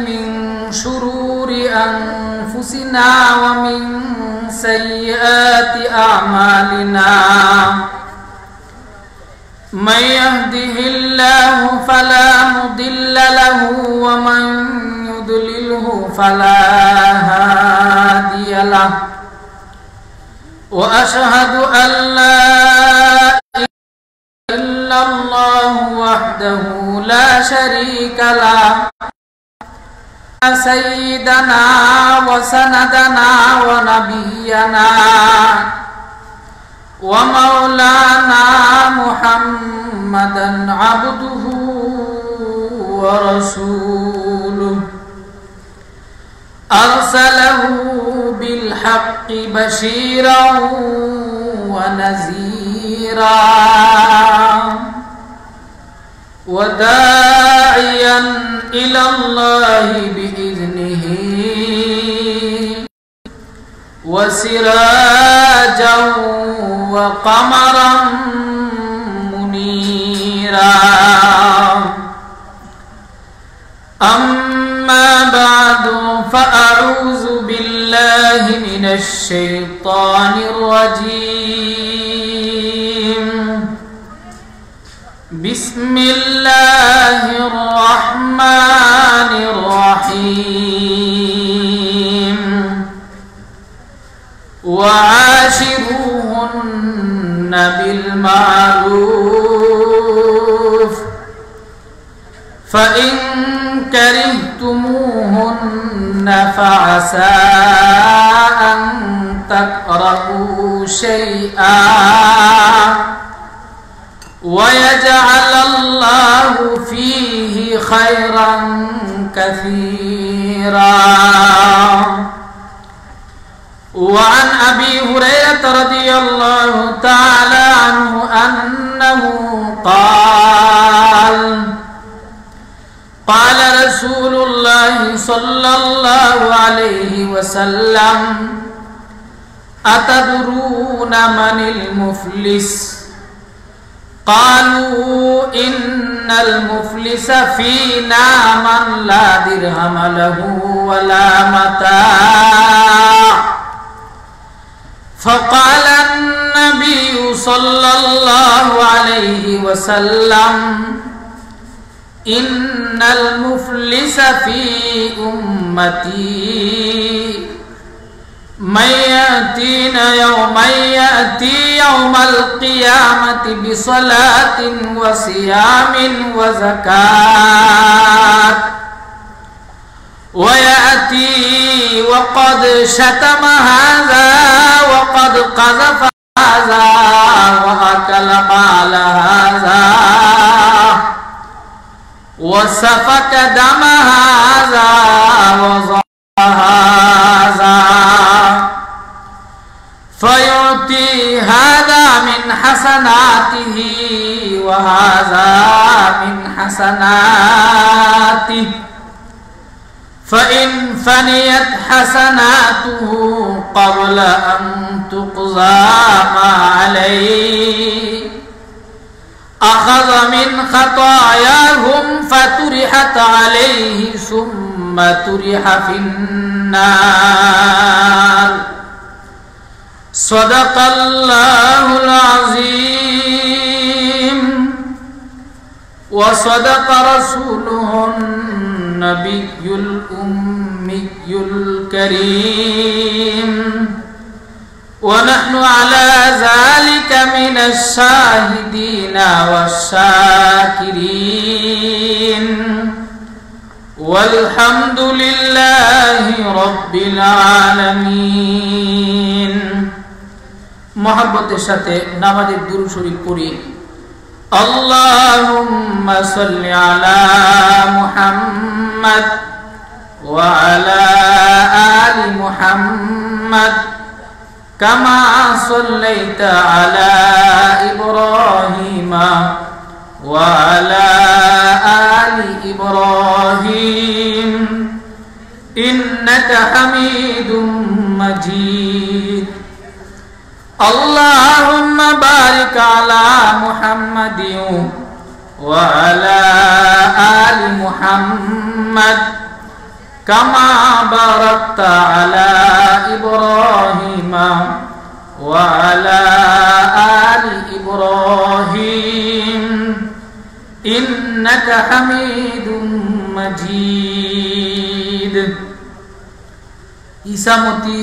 من شرور أنفسنا ومن سيئات أعمالنا من يهده الله فلا مضل له ومن يضلله فلا هادي له وأشهد أن لا إله إلا الله وحده لا شريك له سيدنا وسندنا ونبينا ومولانا محمدا عبده ورسوله أرسله بالحق بشيرا ونذيرا وداعيا إلى الله بإذنه وسراجا وقمرا منيرا أما بعد فأعوذ بالله من الشيطان الرجيم بسم الله الرحمن الرحيم وعاشروهن بالمعروف فإن كرهتموهن فعسى أن تكرهوا شيئا ويجعل الله فيه خيرا كثيرا. وعن أبي هريرة رضي الله تعالى عنه أنه قال قال رسول الله صلى الله عليه وسلم أتدرون من المفلس؟ قالوا إن المفلس فينا من لا درهم له ولا متاع. فقال النبي صلى الله عليه وسلم إن المفلس في أمتي من يأتي يوم القيامة بصلاة وصيام وزكاة ويأتي وقد شتم هذا وقد قذف هذا وأكل مال هذا وسفك دم هذا وظلم هذا فيعطي هذا من حسناته وهذا من حسناته فإن فنيت حسناته قبل أن تقضى ما عليه أخذ من خطاياهم فطرحت عليه ثم طرح في النار. صدق الله العظيم وصدق رسوله النبي الأمي الكريم ونحن على ذلك من الشاهدين والشاكرين والحمد لله رب العالمين. محبতের সাথে নামাজের দুরূদ শরীফ পড়ি। اللهم صل على محمد وعلى آل محمد كما صليت على إبراهيم وعلى آل إبراهيم إنك حميد مجيد. اللهم بارك على محمد وعلى آل محمد কামা বারাকতা আলা ইব্রাহিম ওয়া আলা আলি ইব্রাহিম ইন্নাকা হামিদুম মাজিদ। ইসামতি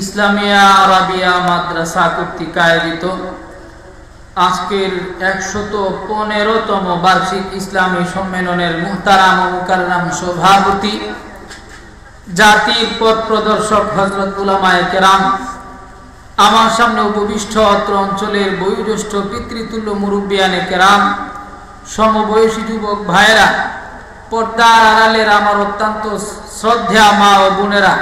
ইসলামিয়া আরাবিয়া মাদ্রাসা কর্তৃক আয়োজিত আজকের 115তম বার্ষিক ইসলামী সম্মেলনের মুহতারাম ও মুকাররম সভাপতি, জাতির পথ প্রদর্শক হযরত উলামায়ে কেরাম, আমার সামনে উপবিষ্ট অত্র অঞ্চলের বয়োজ্যেষ্ঠ পিতৃতুল্য মুরব্বিয়ানে কেরাম, সমবয়সী যুবক ভাইয়েরা, পর্দার আড়ালের আমার অত্যন্ত শ্রদ্ধা মা ও বোনেরা,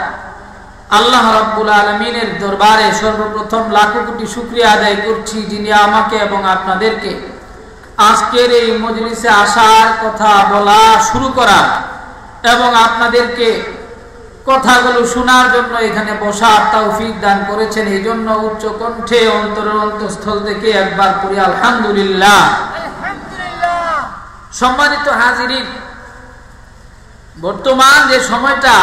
আল্লাহ রাব্বুল আলামিনের দরবারে সর্বপ্রথম লাখো কোটি শুকরিয়া আদায় করছি, যিনি আমাকে এবং আপনাদেরকে আজকের এই মজলিসে আসার, কথা বলা শুরু করা এবং আপনাদেরকে কথাগুলো শোনার জন্য এখানে বসার তৌফিক দান করেছেন। এই জন্য উচ্চ কণ্ঠে অন্তরের অন্তঃস্থল থেকে একবার করি আলহামদুলিল্লাহ। সম্মানিত হাজিরিন, বর্তমান যে সময়টা,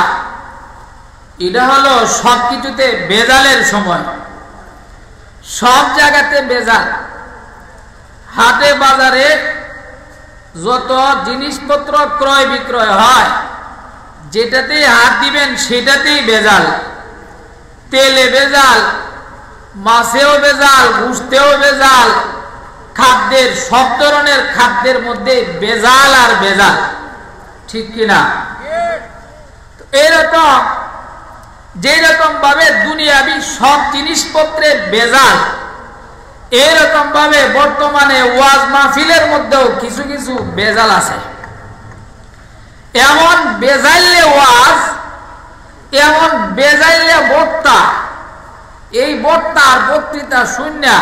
এটা হলো সবকিছুতে বেজালের সময়। সব জায়গাতে বেজাল। হাটে বাজারে যত জিনিসপত্র ক্রয় বিক্রয় হয়, যেটাতেই হাত দিবেন সেটাতেই বেজাল। তেলে বেজাল, মাছেও বেজাল, গুস্তেও বেজাল, খাদ্যের সব ধরনের খাদ্যের মধ্যে বেজাল আর বেজাল, ঠিক কিনা? এরকম যেরকম ভাবে দুনিয়াবি সব জিনিসপত্রে বেজাল, এরকম ভাবে বর্তমানে ওয়াজ মাহফিলের মধ্যেও কিছু কিছু বেজাল আছে। এমন বেজাইলে ওয়াজ, এমন বেজাইলে বক্তা, এই বক্তা আর বক্তৃতা শুনিয়া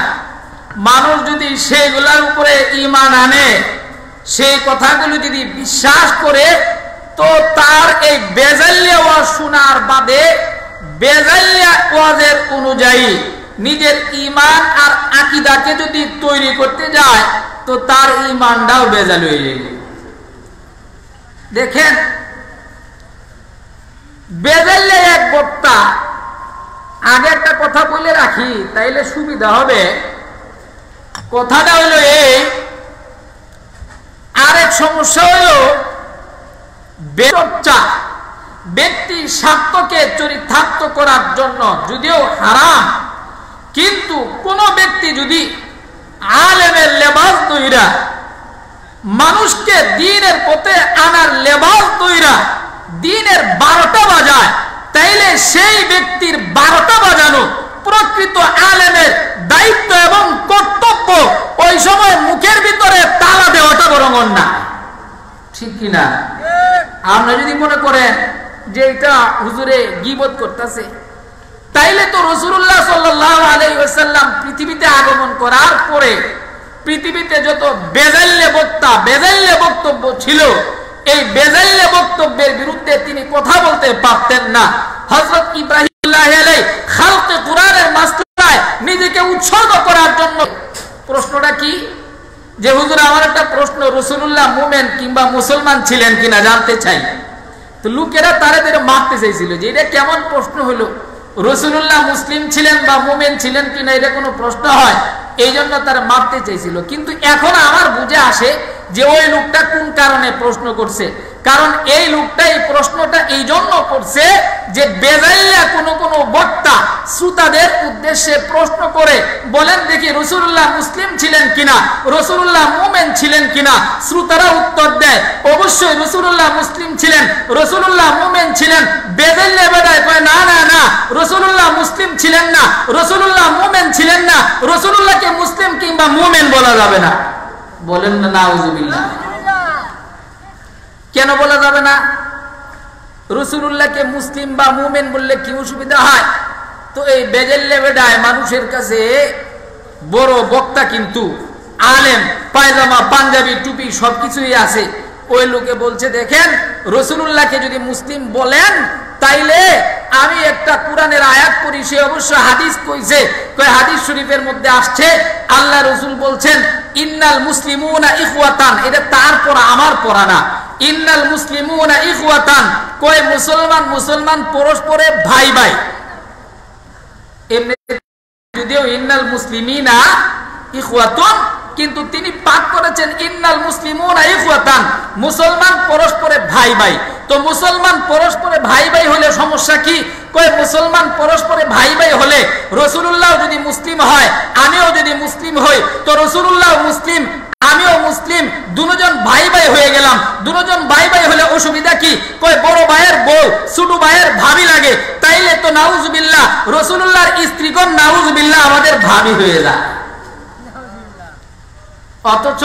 মানুষ যদি সেইগুলোর উপরে ঈমান আনে, সেই কথাগুলো যদি বিশ্বাস করে, তো তার এই বেজাইলে ওয়াজ শোনার বাদে বেজাইলে ওয়াজের অনুযায়ী নিজের ঈমান আর আকীদাকে যদি তৈরি করতে যায়, তো তার ঈমানটাও বেজাল হয়ে যাবে। দেখেন, বেজাইলে এক বক্তা, আগে একটা কথা বলে রাখি তাইলে সুবিধা হবে। কথাটা হলো এই, আরেক সমস্যা হলো বেচর্চা। ব্যক্তি স্বার্থকে চরিতার্থ করার জন্য যদিও হারাম, কিন্তু কোন ব্যক্তি যদি আলেমের লেবাস তৈরা, মানুষকে দ্বীনের পথে আনার লেবাস তৈরা দ্বীনের 12টা বাজায়, তাইলে সেই ব্যক্তির 12টা বাজানো প্রকৃত আলেমের দায়িত্ব এবং কর্তব্য। ওই সময় মুখের ভিতরে তালা দেওয়াটা বরং অন্যায়, ঠিক কিনা? আমরা যদি মনে করেন যে এটা হুজুরে গীবত করতেছে, তাইলে তো রাসূলুল্লাহ সাল্লাল্লাহু আলাইহি ওয়াসাল্লাম পৃথিবীতে আগমন করার পরে পৃথিবীতে যত বেজাইলে বক্তা, বেজাইলে বক্তব্য ছিল, এই বেজাইলে বক্তব্যের বিরুদ্ধে তিনি কথা বলতে পারতেন না। হযরত ইব্রাহিম আলাইহিস খালকে কুরআনের মাসলায় নিজেকে উৎসর্গ করার জন্য। প্রশ্নটা কি? যে হুজুর, আমার একটা প্রশ্ন, রাসূলুল্লাহ মুমিন কিংবা মুসলমান ছিলেন কিনা জানতে চাই। তো লোকেরা তাদের মারতে চাইছিল যে এটা কেমন প্রশ্ন হলো, রাসূলুল্লাহ মুসলিম ছিলেন বা মুমিন ছিলেন কিনা এটা কোনো প্রশ্ন হয়? এই জন্য তারা মারতে চাইছিল। কিন্তু এখন আমার বুঝে আসে যে ওই লোকটা কোন কারণে প্রশ্ন করছে। কারণ এই লোকটা এই প্রশ্নটা এই জন্য করছে যে বেজাইয়া কোন বক্তা শ্রোতাদের উদ্দেশ্যে প্রশ্ন করে, বলেন দেখি রাসূলুল্লাহ মুসলিম ছিলেন কিনা, রাসূলুল্লাহ মুমিন ছিলেন কিনা? শ্রোতারা উত্তর দেয় অবশ্যই রাসূলুল্লাহ মুসলিম ছিলেন, রাসূলুল্লাহ মুমিন ছিলেন। বেজাইলে বেদায় কয় না না না, রাসূলুল্লাহ মুসলিম ছিলেন না, রাসূলুল্লাহ মুমিন ছিলেন না, রাসূলুল্লাহকে মুসলিম কিংবা মুমিন বলা যাবে না। বলেন না নাউযুবিল্লাহ। কেন বলা যাবে না? রাসূলুল্লাহকে মুসলিম বা মুমিন বললে কি অসুবিধা হয়? তো এই বেজাইলে বেদায় মানুষের কাছে বড় বক্তা কিন্তু আলেম, পায়জামা, পাঞ্জাবি, টুপি সবকিছুই আছে। ওই লোকে বলছে, দেখেন রাসূলুল্লাহকে যদি মুসলিম বলেন তাইলে আমি একটা কোরআনের আয়াত পড়ি, সে অবশ্য হাদিস কইছে, কয় হাদিস শরীফের মধ্যে আসছে আল্লাহ রাসূল বলছেন ইন্নাল মুসলিমুনা ইখওয়াতান। এটা তার পড়া, আমার পড়া না। ইন্নাল মুসলিমুনা ইখওয়াতান, কয় মুসলমান মুসলমান পরস্পরে ভাই ভাই। এমনি যদিও ইন্নাল মুসলিমিনা ইখওয়াতুন, কিন্তু তিনি পাঠ করেছেন ইন্নাল মুসলিমুনা ইখওয়াতান, মুসলমান পরস্পরে ভাই ভাই। তো মুসলমান পরস্পরে ভাই ভাই হলে সমস্যা কি? কয় মুসলমান পরস্পরে ভাই ভাই হলে রাসূলুল্লাহ যদি মুসলিম হয়, আমিও যদি মুসলিম হই, তো রাসূলুল্লাহ মুসলিম আমিও মুসলিম, দুজন ভাই ভাই হয়ে গেলাম। দুজন ভাই ভাই হলে অসুবিধা কি? কয় বড় ভাইয়ের বউ ছোট ভাইয়ের ভাবি লাগে, তাইলে তো নাউজুবিল্লাহ রাসূলুল্লাহর স্ত্রীগণ নাউজুবিল্লাহ আমাদের ভাবি হয়ে যায়। অথচ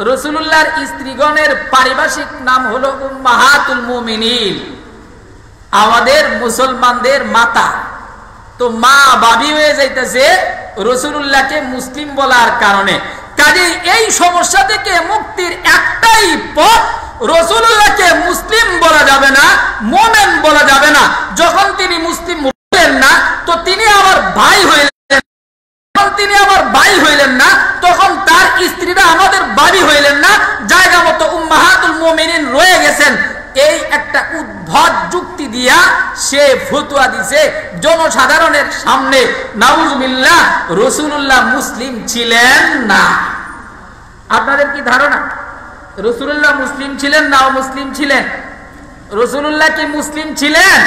রাসূলুল্লাহর স্ত্রীগণের পারিভাষিক নাম হলো উম্মাহাতুল মুমিনিন, আমাদের মুসলমানদের মাতা। তো মা ভাবি হয়ে যাইতেছে রাসূলুল্লাহকে মুসলিম বলার কারণে। কাজেই এই সমস্যা থেকে মুক্তির একটাই পথ, রাসূলুল্লাহকে মুসলিম বলা যাবে না, মুমিন বলা যাবে না। যখন তিনি মুসলিম হলেন না, তো তিনি আমার ভাই হইলেন, তিনি আমার ভাই হইলেন না, তখন তার স্ত্রীরা আমাদের ভাবি হইলেন না, জায়গা মতো উম্মাহাতুল মুমিনিন রয়ে গেছেন। এই একটা উদ্ভট যুক্তি দিয়া সে ফতোয়া দিছে জনসাধারণের সামনে, নাউজুবিল্লাহ রাসূলুল্লাহ মুসলিম ছিলেন না। আপনাদের কি ধারণা রাসূলুল্লাহ মুসলিম ছিলেন না মুসলিম ছিলেন? রাসূলুল্লাহ কি মুসলিম ছিলেন?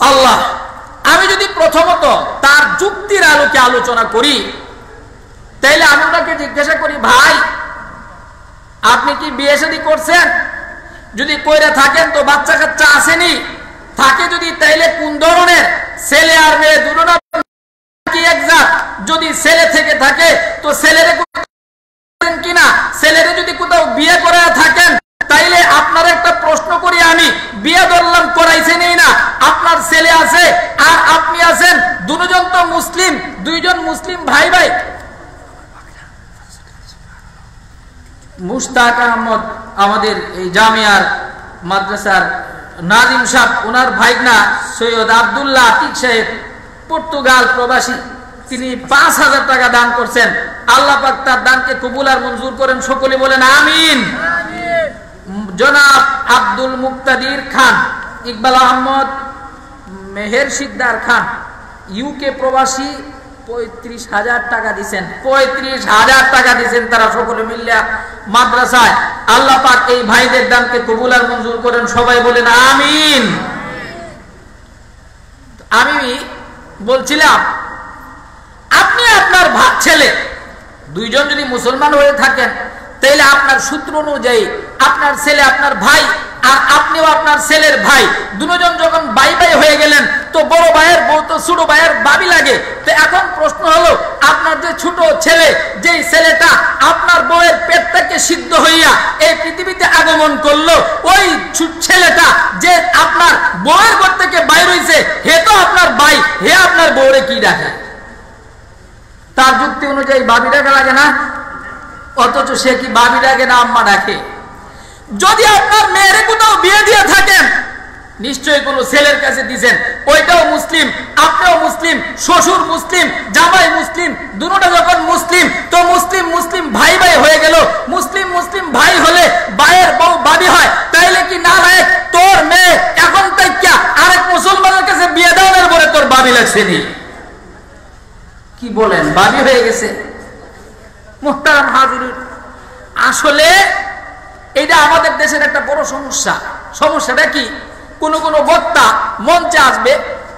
আল্লাহ, আমি যদি প্রথমত তার যুক্তির আলোকে আলোচনা করি, তাইলে আমি ওনাকে জিজ্ঞাসা করি, ভাই আপনি কি বিয়ে শাদী করছেন? যদি কইরা থাকেন তো বাচ্চা কাচ্চা আসেনি? থাকে যদি, তাইলে কোন ধরনের? ছেলে আর মেয়ে দুটো কি একজাত? যদি ছেলে থেকে থাকে তো ছেলেরে কিনা? ছেলেরে যদি কোথাও বিয়ে করে থাকেন, তাইলে আপনার একটা প্রশ্ন করি আমি, বিয়ে ধরলাম করাইছে নেই না, আপনার ছেলে আছে আর আপনি আছেন, দুজন তো মুসলিম, দুইজন মুসলিম ভাই ভাই। মুশতাক আহমদ আমাদের এই জামিয়ার মাদ্রাসার নাজিম সাহেব, ওনার ভাইগনা সৈয়দ আব্দুল্লাহ আতিক সাহেব পর্তুগাল প্রবাসী, তিনি ৫,০০০ টাকা দান করছেন। আল্লাহ পাক তার দানকে কবুল আর মঞ্জুর করেন, সকলে বলেন আমিন। জনাব আব্দুল মুক্তাদির খান, ইকবাল আহমদ, মেহের সিকদার খান ইউকে প্রবাসী, ৩৫,০০০ টাকা দিচ্ছেন, ৩৫,০০০ টাকা দিচ্ছেন তারা সকলে মিল্লা মাদ্রাসায়। আল্লাহ পাক এই ভাইদের দানকে কবুল আর মঞ্জুর করেন, সবাই বলেন আমিন। আমি বলছিলাম, আপনি আপনার ছেলে দুইজন যদি মুসলমান হয়ে থাকেন, তাইলে আপনার সূত্র অনুযায়ী আপনার ছেলে আপনার ভাই আর আপনিও আপনার ছেলের ভাই, দুজন যখন ভাই ভাই হয়ে গেলেন, তো বড় ভাইয়ের বউ তো ছোট ভাইয়ের ভাবি লাগে। তো এখন প্রশ্ন হলো, আপনার যে ছোট ছেলে, যেই ছেলেটা আপনার বউয়ের পেট থেকে সিদ্ধ হইয়া এই পৃথিবীতে আগমন করলো, ওই ছেলেটা যে আপনার বউয়ের ঘর থেকে বাইর হইছে, হে তো আপনার ভাই, হে আপনার বউরে কি ডাকে? তার যুক্তি অনুযায়ী ভাবি ডাকা লাগে না? অথচ সে কি ভাবি ডাকে না আম্মা ডাকে? যদি আপনার মেয়েরে কোথাও বিয়ে দিয়ে থাকেন, নিশ্চয়ই কোন ছেলের কাছে দিবেন, ওইটাও মুসলিম, আপনিও মুসলিম, শ্বশুর মুসলিম, জামাই মুসলিম, দুটোটা যখন মুসলিম, তো মুসলিম মুসলিম ভাই ভাই হয়ে গেল। মুসলিম মুসলিম ভাই হলে ভাইয়ের বউ ভাবি হয়, তাইলে কি না লায়ক তোর মেয়ে এখন তাইকা আরেক মুসলমানের কাছে বিয়ে দেওয়ার পরে তোর ভাবি লাগছে নি? কি বলেন, ভাবি হয়ে গেছে? মুহতারাম হাজিরিন, আসলে এটা আমাদের দেশের একটা বড় সমস্যা। সমস্যাটা কি? কোন কোন বক্তা মঞ্চে আসবে,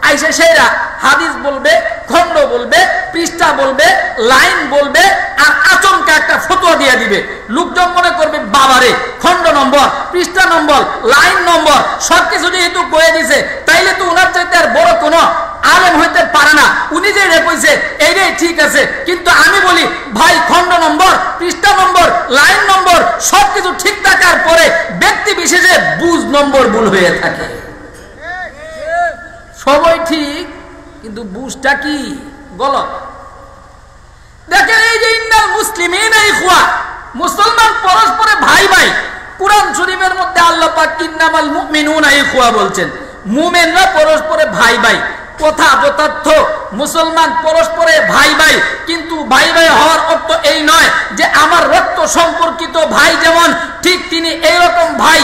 আইসে সেরা হাদিস বলবে, খন্ড বলবে, পৃষ্ঠা বলবে, লাইন বলবে, আর আচমকা একটা ফতোয়া দিয়ে দিবে। লোকজন মনে করবে বাবারে, খন্ড নম্বর, পৃষ্ঠা নম্বর, লাইন নম্বর সবকিছু যেহেতু কয়ে দিছে, তাইলে তো উনার চাইতে আর বড় কোনো আলেম হইতে পারে না। উনি যে কইছে এইটাই ঠিক আছে, কিন্তু আমি বলি ভাই, খন্ড নম্বর, পৃষ্ঠা নম্বর, লাইন নম্বর সবকিছু ঠিক থাকার পরে ব্যক্তি বিশেষে বুঝ নম্বর ভুল হয়ে থাকে। সবই ঠিক, কিন্তু বুঝটা কি গলত। দেখেন, এই যে ইন্নাল মুসলিমিনা ইখওয়া, মুসলমান পরস্পরে ভাই ভাই, কুরআন শরীফের মধ্যে আল্লাহ পাক ইন্নামাল মুমিনুনা ইখওয়া বলছেন, মুমিনরা পরস্পরে ভাই ভাই। কথা যথার্থ, মুসলমান পরস্পরে ভাই ভাই, কিন্তু ভাই ভাই হওয়ার অর্থ এই নয় যে আমার রক্ত সম্পর্কিত ভাই যেমন ঠিক তিনি এইরকম ভাই,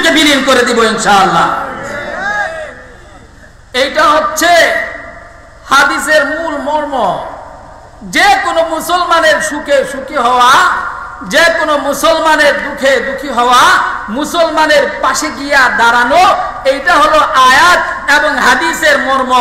থেকে বিলীন করে দিব ইনশাআল্লাহ। এইটা হচ্ছে হাদিসের মূল মর্ম। যে কোনো মুসলমানের সুখে সুখী হওয়া, যে কোনো মুসলমানের দুঃখে দুঃখী হওয়া, মুসলমানের পাশে গিয়া দাঁড়ানো, এইটা হলো আয়াত এবং হাদিসের মর্ম।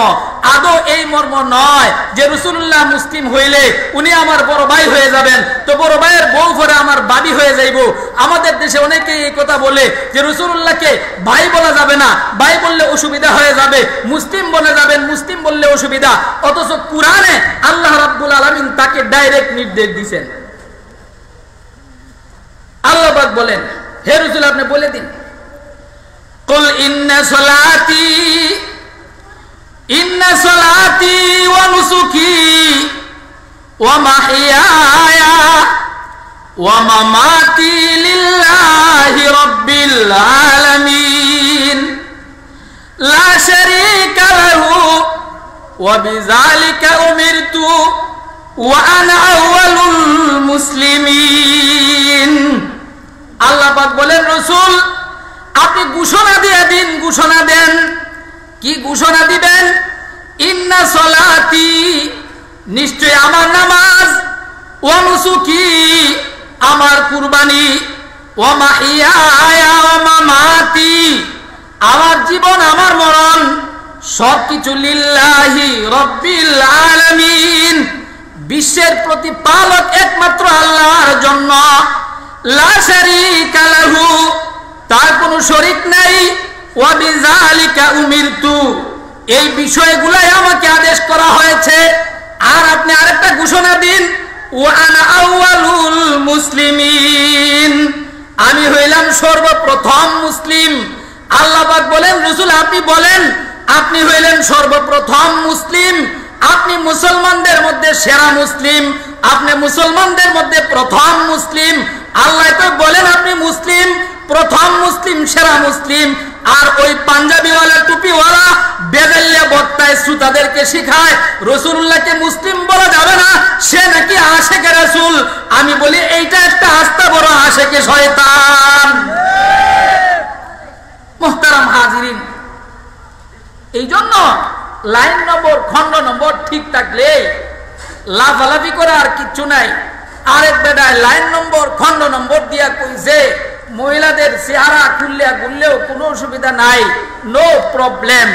আদৌ এই মর্ম নয় যে রাসূলুল্লাহ মুসলিম হইলে উনি আমার বড় ভাই হয়ে যাবেন, তো বড় ভাইয়ের বউ পরে আমার বাড়ি হয়ে যাইব। আমাদের দেশে অনেকেই এই কথা বলে যে রাসূলুল্লাহকে ভাই বলা যাবে না, ভাই বললে অসুবিধা হয়ে যাবে, মুসলিম বলে যাবেন, মুসলিম বললে অসুবিধা। অথচ কুরআনে আল্লাহ রাব্বুল আলামিন তাকে ডাইরেক্ট নির্দেশ দিয়েছেন। আল্লাহ পাক বলেন, হে রাসূল আপনি বলে দিন, কুল ইন্না সলাতি ওয়া নুসুকি ওয়া মাহইয়ায়া ওয়া মামাতি লিল্লাহি রাব্বিল আলামিন লা শারীকা লাহু ওয়া বিযালিকা উমিরতু ওয়া আনা আউয়ালুল মুসলিমিন। আল্লাহ পাক বলেন, রাসূল আপনি ঘোষণা দিয়ে দিন, ঘোষণা দেন। কি ঘোষণা দিবেন? ইন্না সলাতি নিশ্চয় আমার নামাজ, ওয়া নুসুকি আমার কুরবানি, ওয়া মাহইয়ায়া ওয়া মামাতি আমার জীবন আমার মরণ, সবকিছু লিল্লাহি রাব্বিল আলামিন বিশ্বের প্রতিপালক একমাত্র আল্লাহর জন্য। লা শারীকা লাহু তার কোনো শরীক নাই, ওয়া বিযালিকা উমিরতু এই বিষয়গুলাই আমাকে আদেশ করা হয়েছে। আর আপনি আরেকটা ঘোষণা দিন, ওয়া আনা আউয়ালুল মুসলিমিন আমি হইলাম সর্বপ্রথম মুসলিম। আল্লাহ পাক বলেন, রাসূল আপনি বলেন আপনি হইলেন সর্বপ্রথম মুসলিম, আপনি মুসলমানদের মধ্যে সেরা মুসলিম, আপনি মুসলমানদের মধ্যে প্রথম মুসলিম। আল্লাহ তো বলেন আপনি মুসলিম, প্রথম মুসলিম, সেরা মুসলিম। আর ওই পাঞ্জাবিওয়ালা টুপিওয়ালা বেদেল্লা বক্তায় শ্রোতাদেরকে শিখায় রাসূলুল্লাহকে মুসলিম বলা যাবে না, সে নাকি আশেকে রাসূল। আমি বলি এইটা একটা আস্তা বড় আশেকে শয়তান। মুহতারাম হাজিরিন, এই জন্য লাইন নম্বর খন্ড নম্বর ঠিক থাকলে লাফালাফি করে আর কিচ্ছু নাই। আরেক বেটায় লাইন নম্বর খন্ড নম্বর দিয়া কইছে মহিলাদের চেহারা খুললে ঘুরলেও কোনো অসুবিধা নাই, নো প্রবলেম,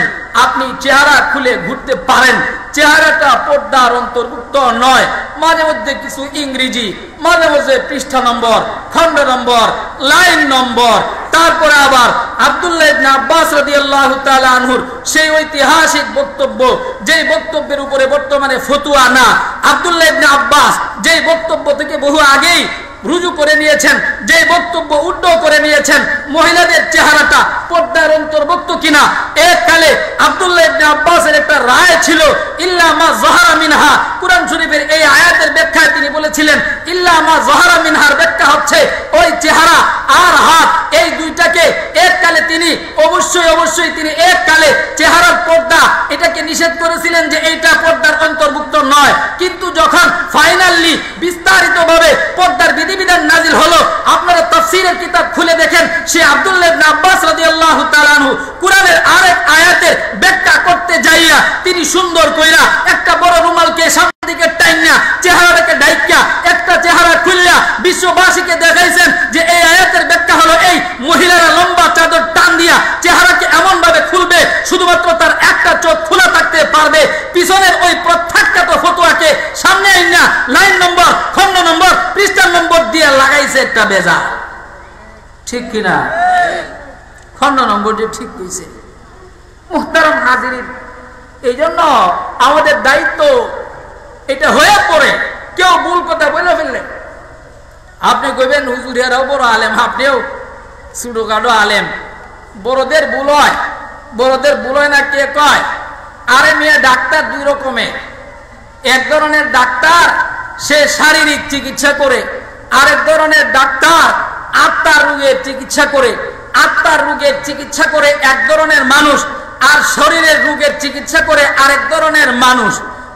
আপনি চেহারা খুলে ঘুরতে পারেন, চেহারাটা পর্দার অন্তর্ভুক্ত নয়। মাঝে মধ্যে কিছু ইংরেজি, মাঝে মধ্যে পৃষ্ঠা নম্বর, খন্ড নম্বর, লাইন নম্বর। তারপরে আবার আব্দুল্লাহ ইবনে আব্বাস রাদিয়াল্লাহু তাআলা আনহুর সেই ঐতিহাসিক বক্তব্য, যেই বক্তব্যের উপরে বর্তমানে ফতোয়া না, আব্দুল্লাহ ইবনে আব্বাস যেই বক্তব্য থেকে বহু আগেই রুজু করে নিয়েছেন, যে বক্তব্য উল্টো করে নিয়েছেন, মহিলাদের চেহারাটা পর্দার অন্তর্ভুক্ত কিনা। এককালে আব্দুল্লাহ ইবনে আব্বাসের একটা রায় ছিল, ইল্লা মা যাহারা মিনহা। কুরআন শরীফের এই আয়াতের ব্যাখ্যায় তিনি বলেছিলেন ইল্লা মা যাহারা মিনহার ব্যাখ্যা হচ্ছে ওই চেহারা আর হাত, এই দুইটাকে এককালে তিনি অবশ্যই তিনি এককালে চেহারার পর্দা এটাকে নিষেধ করেছিলেন যে এইটা পর্দার অন্তর্ভুক্ত নয়। কিন্তু যখন ফাইনালি বিস্তারিতভাবে পর্দার বিধিবিধান নাজিল হলো, আপনারা তাফসীরের কিতাব খুলে দেখেন, সে আব্দুল্লাহ ইবনে আব্বাস রাদিয়াল্লাহু তাআলা আনহু কুরআনের আরেক আয়াতের ব্যাখ্যা করতে যাইয়া তিনি সুন্দর কইরা একটা বড় রুমালকে সামনের দিকে টাইনা চেহারাটাকে ঢাইকা একটা চেহারা খুললা বিশ্ববাসীকে দেখাইছেন যে এই আয়াতের ব্যাখ্যা হলো এই, মহিলারা লম্বা চাদর টান দিয়া চেহারাকে এমন ভাবে খুলবে শুধুমাত্র তার একটা চোখ খোলা থাকতে পারবে। পিছনের ওই প্রত্যাখ্যাত ফতোয়াকে সামনে আইনা লাইন নম্বর, খন্ড নম্বর, পৃষ্ঠা নম্বর দিয়ে লাগাইছে একটা বেজা। ঠিক কিনা? খন্ড নম্বর যে ঠিক কইছে। মুহতারাম হাজিরিন, এই জন্য আমাদের দায়িত্ব এটা হয়ে পড়ে, কেউ ভুল কথা বলে ফেললে আপনি কইবেন হুজুর এরাও বড় আলেম, আপনিও ছোটখাটো আলেম। বড়দের ভুল হয়, বড়দের ভুল হয় না কে কয়? আরে মেয়ে ডাক্তার দুই রকমের, এক ধরনের ডাক্তার সে শারীরিক চিকিৎসা করে, আরেক ধরনের ডাক্তার আত্মার রোগের চিকিৎসা করে। আত্মার রোগের চিকিৎসা করে এক ধরনের মানুষ, আর শরীরের রোগের চিকিৎসা করে আরেক ধরনের মানুষ।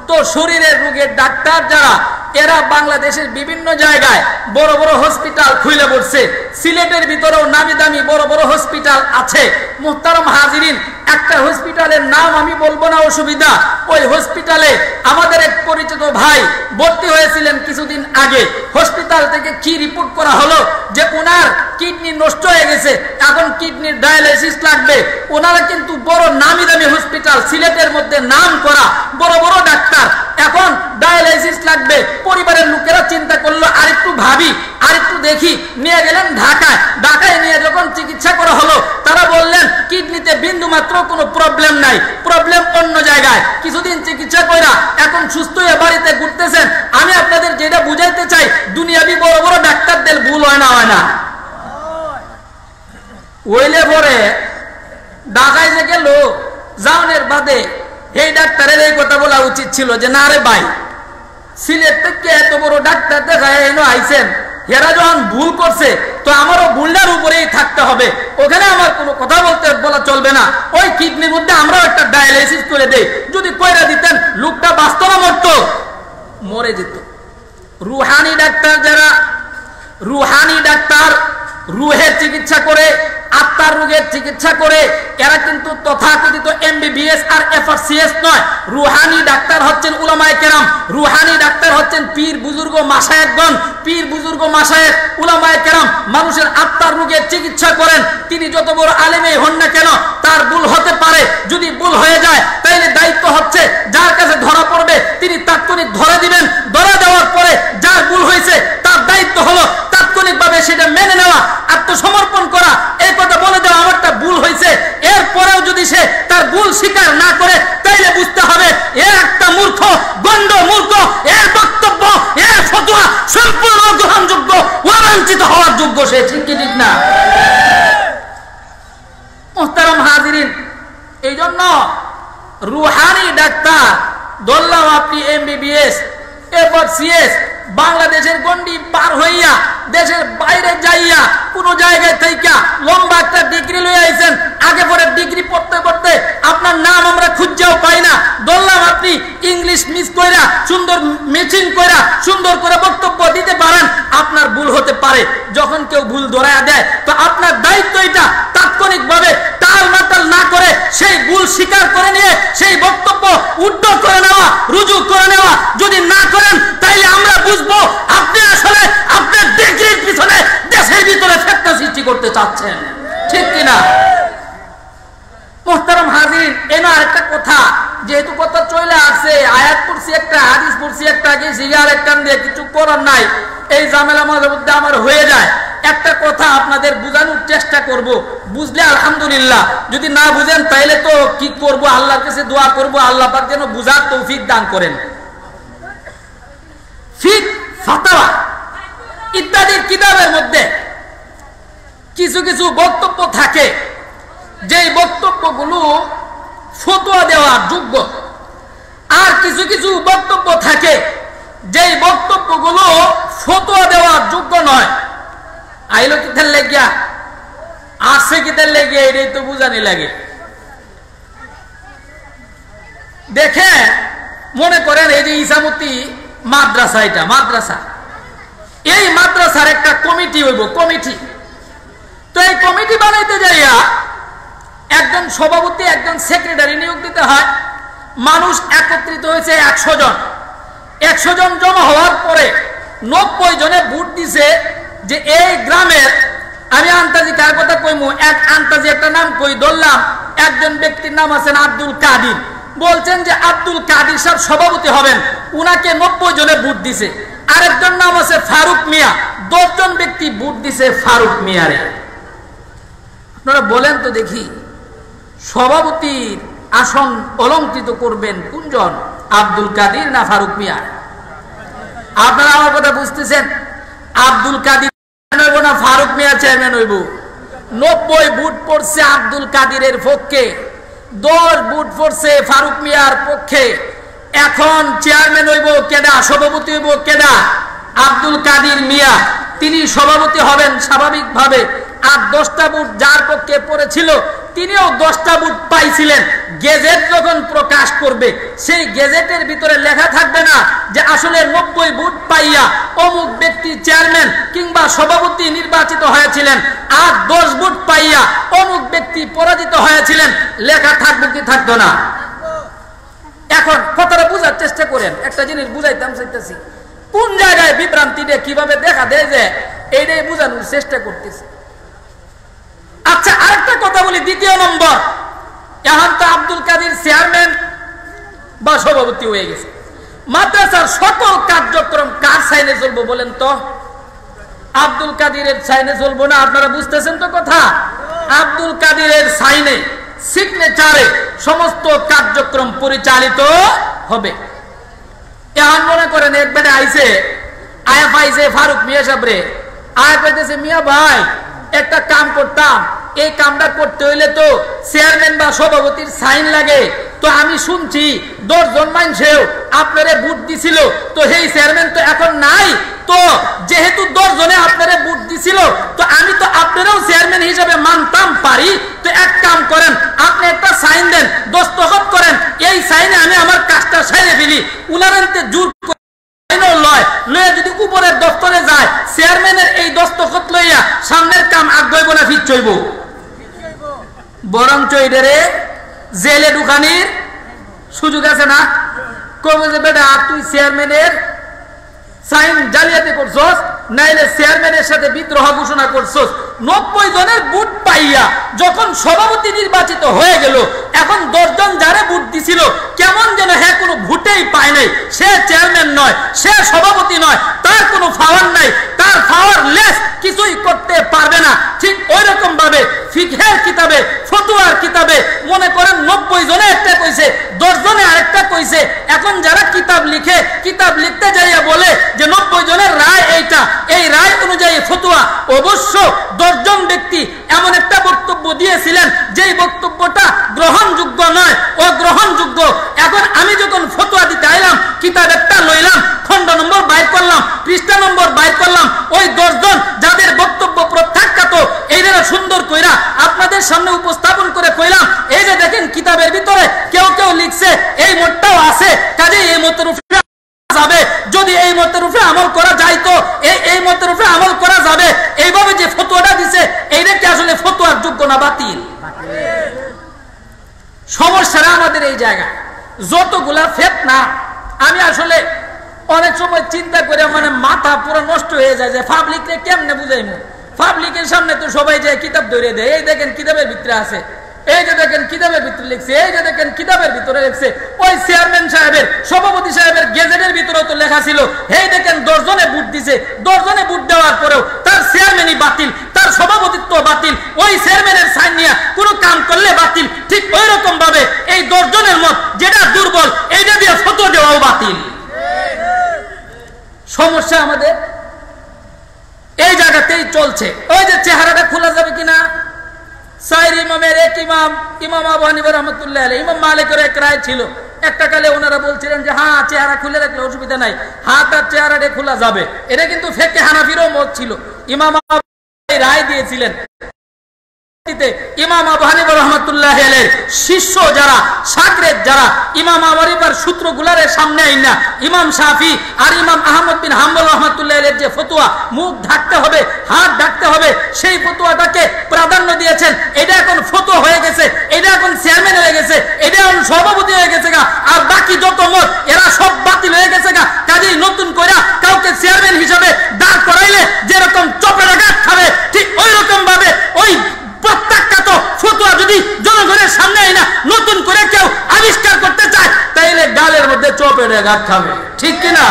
তো শরীরের রোগের ডাক্তার যারা, এরা বাংলাদেশের বিভিন্ন জায়গায় বড় বড় হসপিটাল খুলে পড়ছে, সিলেটের ভিতরেও নামি দামি বড় বড় হসপিটাল আছে। মুহতারাম হাজিরিন, একটা হসপিটালের নাম আমি বলবো না, অসুবিধা। ওই হসপিটালে আমাদের এক পরিচিত ভাই ভর্তি হয়েছিলেন কিছুদিন আগে। হসপিটাল থেকে কি রিপোর্ট করা হলো যে ওনার কিডনি নষ্ট হয়ে গেছে, এখন কিডনির ডায়ালাইসিস লাগবে। ওনারা কিন্তু বড় নামি দামি হসপিটাল, সিলেটের মধ্যে নাম করা বড় বড় ডাক্তার, এখন ডায়ালাইসিস লাগবে। পরিবারের লোকেরা চিন্তা করলো আরেকটু ভাবি, আরেকটু দেখি, নিয়ে গেলেন ঢাকায়। ঢাকায় নিয়ে যখন চিকিৎসা করা হলো, তারা বললেন কিডনিতে বিন্দু মাত্র কোনো প্রবলেম নাই, প্রবলেম অন্য জায়গায়। কিছুদিন চিকিৎসা কইরা এখন সুস্থ হয়ে বাড়িতে ঘুরতেছেন। আমি আপনাদের যেটা বুঝাইতে চাই, দুনিয়াবি বড় বড় ডাক্তারদের ভুল হয় না, হয় না? ওইলে পরে ঢাকায় যে গেল, যাওয়ার বাদে এই ডাক্তারের এই কথা বলা উচিত ছিল যে না রে ভাই, সিলেট থেকে এত বড় ডাক্তার দেখায় এনে আইছেন, এরা যখন ভুল করছে তো আমারও ভুলটার উপরেই থাকতে হবে, ওখানে আমার কোনো কথা বলা চলবে না। ওই কিডনির মধ্যে আমরাও একটা ডায়ালাইসিস করে দেই। যদি কইরা দিতেন, লোকটা বাস্তবে মরতো, মরে যেত। রুহানি ডাক্তার যারা, রুহানি ডাক্তার রুহের চিকিৎসা করে, আত্মার রোগের চিকিৎসা করে, এরা কিন্তু তথাকথিত এমবিবিএস আর এফআরসিএস নয়। রুহানি ডাক্তার হচ্ছেন উলামায়ে কেরাম, রুহানি ডাক্তার হচ্ছেন পীর বুজুর্গ মাশায়েখগণ, পীর বুজুর্গ মাশায়েখ উলামায়ে কেরাম মানুষের আত্মার রোগের চিকিৎসা করেন। তিনি যত বড় আলেমই হন না কেন, তার ভুল হতে পারে। যদি ভুল হয়ে যায় তাহলে দায়িত্ব হচ্ছে যার কাছে ধরা পড়বে তিনি তাৎক্ষণিক ধরে দিবেন। ধরে দেওয়ার পরে যার ভুল হয়েছে তার দায়িত্ব হলো তাৎক্ষণিকভাবে সেটা মেনে নেওয়া, আত্মসমর্পণ করা, এই কথা বলে দেওয়া আমারটা ভুল হয়েছে। এরপরেও যদি সে তার ভুল স্বীকার না করে, তাইলে বুঝতে হবে এ একটা মূর্খ, গণ্ড মূর্খ। এর বক্তব্য, এর ফতোয়া সম্পূর্ণ গ্রহণযোগ্য, অবাঞ্ছিত হওয়ার যোগ্য সে, ঠিক কি ঠিক না? মুহতারাম হাজিরিন, এই জন্য রুহানি ডাক্তার ধরলাম আপনি এমবিবিএস এফআরসিএস, বাংলাদেশের গন্ডি পার হইয়া দেশের বাইরে যাইয়া কোন জায়গায় থেকে লম্বা একটা ডিগ্রি লই আইছেন, আগে পরে ডিগ্রি পড়তে পড়তে আপনার নাম আমরা খুঁজেও পাই না। ধরলাম আপনি ইংলিশ মিস কইরা, সুন্দর ম্যাচিং কইরা, সুন্দর করে বক্তব্য দিতে পারেন, আপনার ভুল হতে পারে। যখন কেউ ভুল ধরায়া দেয় তো আপনার দায়িত্ব এটা তাৎক্ষণিকভাবে টাল মাটাল না করে সেই ভুল স্বীকার করে নিয়ে সেই বক্তব্য উদ্ধার করে নেওয়া, রুজু করে নেওয়া। যদি না করেন তাইলে আমরা বুঝবো আপনি আসলে আপনার ডিগ্রির পিছনে দেশের ভিতরে ফেতনা সৃষ্টি করতে চাচ্ছেন, ঠিক কিনা? মুহতারাম হাজিরিন, এনা আরেকটা কথা, যেহেতু কথা চলে আসছে, আয়াত পড়ছি একটা, হাদিস পড়ছি একটা, কি সিগার এক কান দিয়ে কিছু করার নাই, এই ঝামেলা মাঝে মধ্যে আমার হয়ে যায়। একটা কথা আপনাদের বোঝানোর চেষ্টা করব, বুঝলে আলহামদুলিল্লাহ, যদি না বুঝেন তাইলে তো কি করব, আল্লাহর কাছে দোয়া করব আল্লাহ পাক যেন বুঝার তৌফিক দান করেন। ফিক, ফাতাওয়া ইত্যাদি কিতাবের মধ্যে কিছু কিছু বক্তব্য থাকে, যেই বক্তব্যগুলো ফতোয়া দেওয়ার যোগ্য, আর কিছু কিছু বক্তব্য থাকে যেই বক্তব্যগুলো ফতোয়া দেওয়ার যোগ্য নয়। আইলো কিতার লেগিয়া, আসে কিতার লেগিয়া, এটাই তো বুঝানি লাগে। দেখে মনে করেন এই যে ইসামতি মাদ্রাসা, এটা মাদ্রাসা, এই মাদ্রাসার একটা কমিটি হইব, কমিটি। তো এই কমিটি বানাইতে যাইয়া একজন সভাপতি, একজন সেক্রেটারি নিয়োগ দিতে হয়। মানুষ একত্রিত হয়েছে 100 জন। 100 জন জমা হওয়ার পরে 90 জনে ভোট দিছে যে এই গ্রামের, আমি আন্তাজি কার কথা কইমু, এক আন্তাজি একটা নাম কই ধরলাম, একজন ব্যক্তির নাম আছেন আব্দুল কাদির। বলছেন যে আব্দুল কাদির সাহেব সভাপতি হবেন, উনাকে 90 জনে ভোট দিছে। আরেকজন নাম আছে ফারুক মিয়া, 10 জন ব্যক্তি ভোট দিছে ফারুক মিয়ারে। আপনারা বলেন তো দেখি, সভাপতির আসন অলঙ্কৃত করবেন কোনজন, আব্দুল কাদির না ফারুক মিয়া? আপনারা আমার কথা বুঝতেছেন? আব্দুল কাদির হইব না ফারুক মিয়া চেয়ারম্যান হইব? 90 ভোট পড়ছে আব্দুল কাদিরের পক্ষে, 10 ভোট পড়ছে ফারুক মিয়ার পক্ষে। এখন চেয়ারম্যান হইব কেডা, সভাপতি হইব কেডা? আব্দুল কাদির মিয়া। তিনি সভাপতি হবেন স্বাভাবিকভাবে। আর 10টা ভোট যার পক্ষে পড়েছিল তিনিও 10টা বুট পাইছিলেন। গেজেট যখন প্রকাশ করবে সেই গেজেটের ভিতরে লেখা থাকবে না যে আসলে 90 বুট পাইয়া অমুক ব্যক্তি চেয়ারম্যান কিংবা সভাপতি নির্বাচিত হয়েছিলেন, আর 10 বুট পাইয়া অমুক ব্যক্তি পরাজিত হয়েছিলেন, লেখা থাকবে কি থাকতো না? এখন কথাটা বুঝার চেষ্টা করেন, একটা জিনিস বুঝাইতাম চাইতেছি, কোন জায়গায় বিভ্রান্তিটা কিভাবে দেখা দেয় যে এইটাই বোঝানোর চেষ্টা করতেছে। আচ্ছা, আরেকটা কথা বলি, দ্বিতীয় নম্বর, এখন তো আব্দুল কাদের চেয়ারম্যান বা সভাপতি হয়ে গেছে, মাদ্রাসার সকল কার্যক্রম কার সাইনে চলবো বলেন তো? আব্দুল কাদিরের সাইনে চলবো না? আপনারা বুঝতেছেন তো কথা? আব্দুল কাদিরের সাইনে, সিগনেচারে সমস্ত কার্যক্রম পরিচালিত হবে। এখন মনে করেন একবারে আইসে আয়া পাইছে ফারুক মিয়া সাহেবরে, আয়া পাইতেছে মিয়া ভাই একটা কাম করতাম, এই কামটা করতে হইলে তো চেয়ারম্যান বা সভাপতির সাইন লাগে, তো আমি শুনছি 10 জন মানুষেও আপনারে ভোট দিছিল, তো সেই চেয়ারম্যান তো এখন নাই, তো যেহেতু 10 জনে আপনারে ভোট দিছিল, তো আমি তো আপনারাও চেয়ারম্যান হিসেবে মানতাম পারি, তো এক কাম করেন, আপনি একটা সাইন দেন, দস্তখত করেন, এই সাইনে আমি আমার কাজটা সেরে ফেলি। উনারান্তে জোর লয় যদি উপরের দপ্তরে যায়, চেয়ারম্যানের এই দস্তখত লইয়া সামনের কাম আগ্রহ না ফিট চইব, বরং চইডারে জেলে ঢুকানির সুযোগ আছে না? কবে যে বেটা তুই চেয়ারম্যানের সাইন জালিয়াতি করছস, নাইলে চেয়ারম্যানের সাথে বিদ্রোহ ঘোষণা করছস। 90 জনের ভোট পাইয়া যখন সভাপতি নির্বাচিত হয়ে গেল, এখন 10 জন যারে ভোট দিছিল কেমন যেন হ্যাঁ কোনো ভোটেই পায় নাই, সে চেয়ারম্যান নয়, সে সভাপতি নয়, তার কোনো পাওয়ার নাই, তার পাওয়ার লেস, কিছুই করতে পারবে না। ঠিক ওই রকম ভাবে ফিকহের কিতাবে, ফতোয়ার কিতাবে মনে করেন 90 জনে একটা কইছে, 10 জনে আরেকটা কইছে। এখন যারা কিতাব লিখে, কিতাব লিখতে যাইয়া বলে যে 90 জনের রায় এইটা, এই রায় অনুযায়ী ফতোয়া, অবশ্য 10 জন ব্যক্তি এমন একটা বক্তব্য দিয়েছিলেন যেই বক্তব্যটা গ্রহণযোগ্য নয়, অগ্রহণযোগ্য। এখন আমি যখন ফতোয়া দিতে আইলাম, কিতাব একটা লইলাম, খণ্ড নম্বর বাইর করলাম, পৃষ্ঠা নম্বর বাইর করলাম, ওই 10 জন যাদের বক্তব্য প্রত্যাখ্যাত, এইটা সুন্দর কইরা আপনাদের সামনে উপস্থাপন করে কইলাম, এই যে দেখেন কিতাবের ভিতরে কেউ কেউ লিখছে এই মতটাও আছে, কাজে এই মতের উপরে যাবে, যদি এই মতের উপরে আমল করা যায় তো এই মতের উপরে আমল করা যাবে। এইভাবে যে ফতোয়াটা দিছে, এইটা কি আসলে ফতোয়ার যোগ্য না বাতিল? সমস্যাটা আমাদের এই জায়গায় যতগুলা ফিতনা, আমি আসলে অনেক সময় চিন্তা করে মানে মাথা পুরো নষ্ট হয়ে যায় যে পাবলিককে কেমনে বুঝাইমু। পাবলিকের সামনে তো সবাই যায় কিতাব ধরে দেয়, এই দেখেন কিতাবের ভিতরে আছে, এই যে দেখেন কিতাবের ভিতরে লিখছে, এই যে দেখেন কিতাবের ভিতরে লিখছে। ওই চেয়ারম্যান সাহেবের, সভাপতি সাহেবের গেজেটের ভিতরে তো লেখা ছিল, এই দেখেন 10 জনে ভোট দিছে, 10 জনে ভোট দেওয়ার পরেও তার চেয়ারম্যানই বাতিল, তার সভাপতিত্ব বাতিল, ওই চেয়ারম্যানের সাইন নিয়ে কোনো কাম করলে বাতিল। ঠিক ওই রকম ভাবে এই 10 জনের মত যেটা দুর্বল, এইটা দিয়ে ফতোয়া দেওয়াও বাতিল। সমস্যা আমাদের এই জায়গাতেই চলছে। ওই যে চেহারাটা খোলা যাবে কিনা, 4 ইমামের এক ইমাম, ইমাম আবু হানিফা রাহমাতুল্লাহ আলাইহি, ইমাম মালিকের এক রায় ছিল। একটা কালে ওনারা বলছিলেন যে হ্যাঁ চেহারা খুলে রাখলে অসুবিধা নাই, হাত আর চেহারাটা খোলা যাবে, এটা কিন্তু ফিকহে হানাফিরও মত ছিল। ইমাম রায় দিয়েছিলেন। ইমাম আবু হানিফা রাহমাতুল্লাহি আলাইহির শিষ্য যারা, শাগরেদ যারা, ইমাম আবু হানিফার সূত্রগুলারে সামনে আইনা ইমাম শাফি আর ইমাম আহমদ বিন হাম্বল রাহমাতুল্লাহি আলাইহির যে ফতোয়া মুখ ঢাকতে হবে, হাত ঢাকতে হবে, সেই ফতোয়াটাকে প্রাধান্য দিয়েছেন। এটা এখন ফতোয়া হয়ে গেছে, এটা এখন চেয়ারম্যান হয়ে গেছে, এটা এখন সভাপতি হয়ে গেছে গা, আর বাকি যত মত এরা সব বাতিল হয়ে গেছে গা। কাজেই নতুন কইরা কাউকে চেয়ারম্যান হিসেবে দাঁড় করাইলে যেরকম চপের আঘাত খাবে, ঠিক ওই রকম ভাবে ওই প্রত্যাখ্যাত ফতোয়া যদি জনগণের সামনে আইনা নতুন করে কেউ আবিষ্কার করতে চায়, তাইলে গালের মধ্যে চপের আঘাত খাবে, ঠিক কিনা?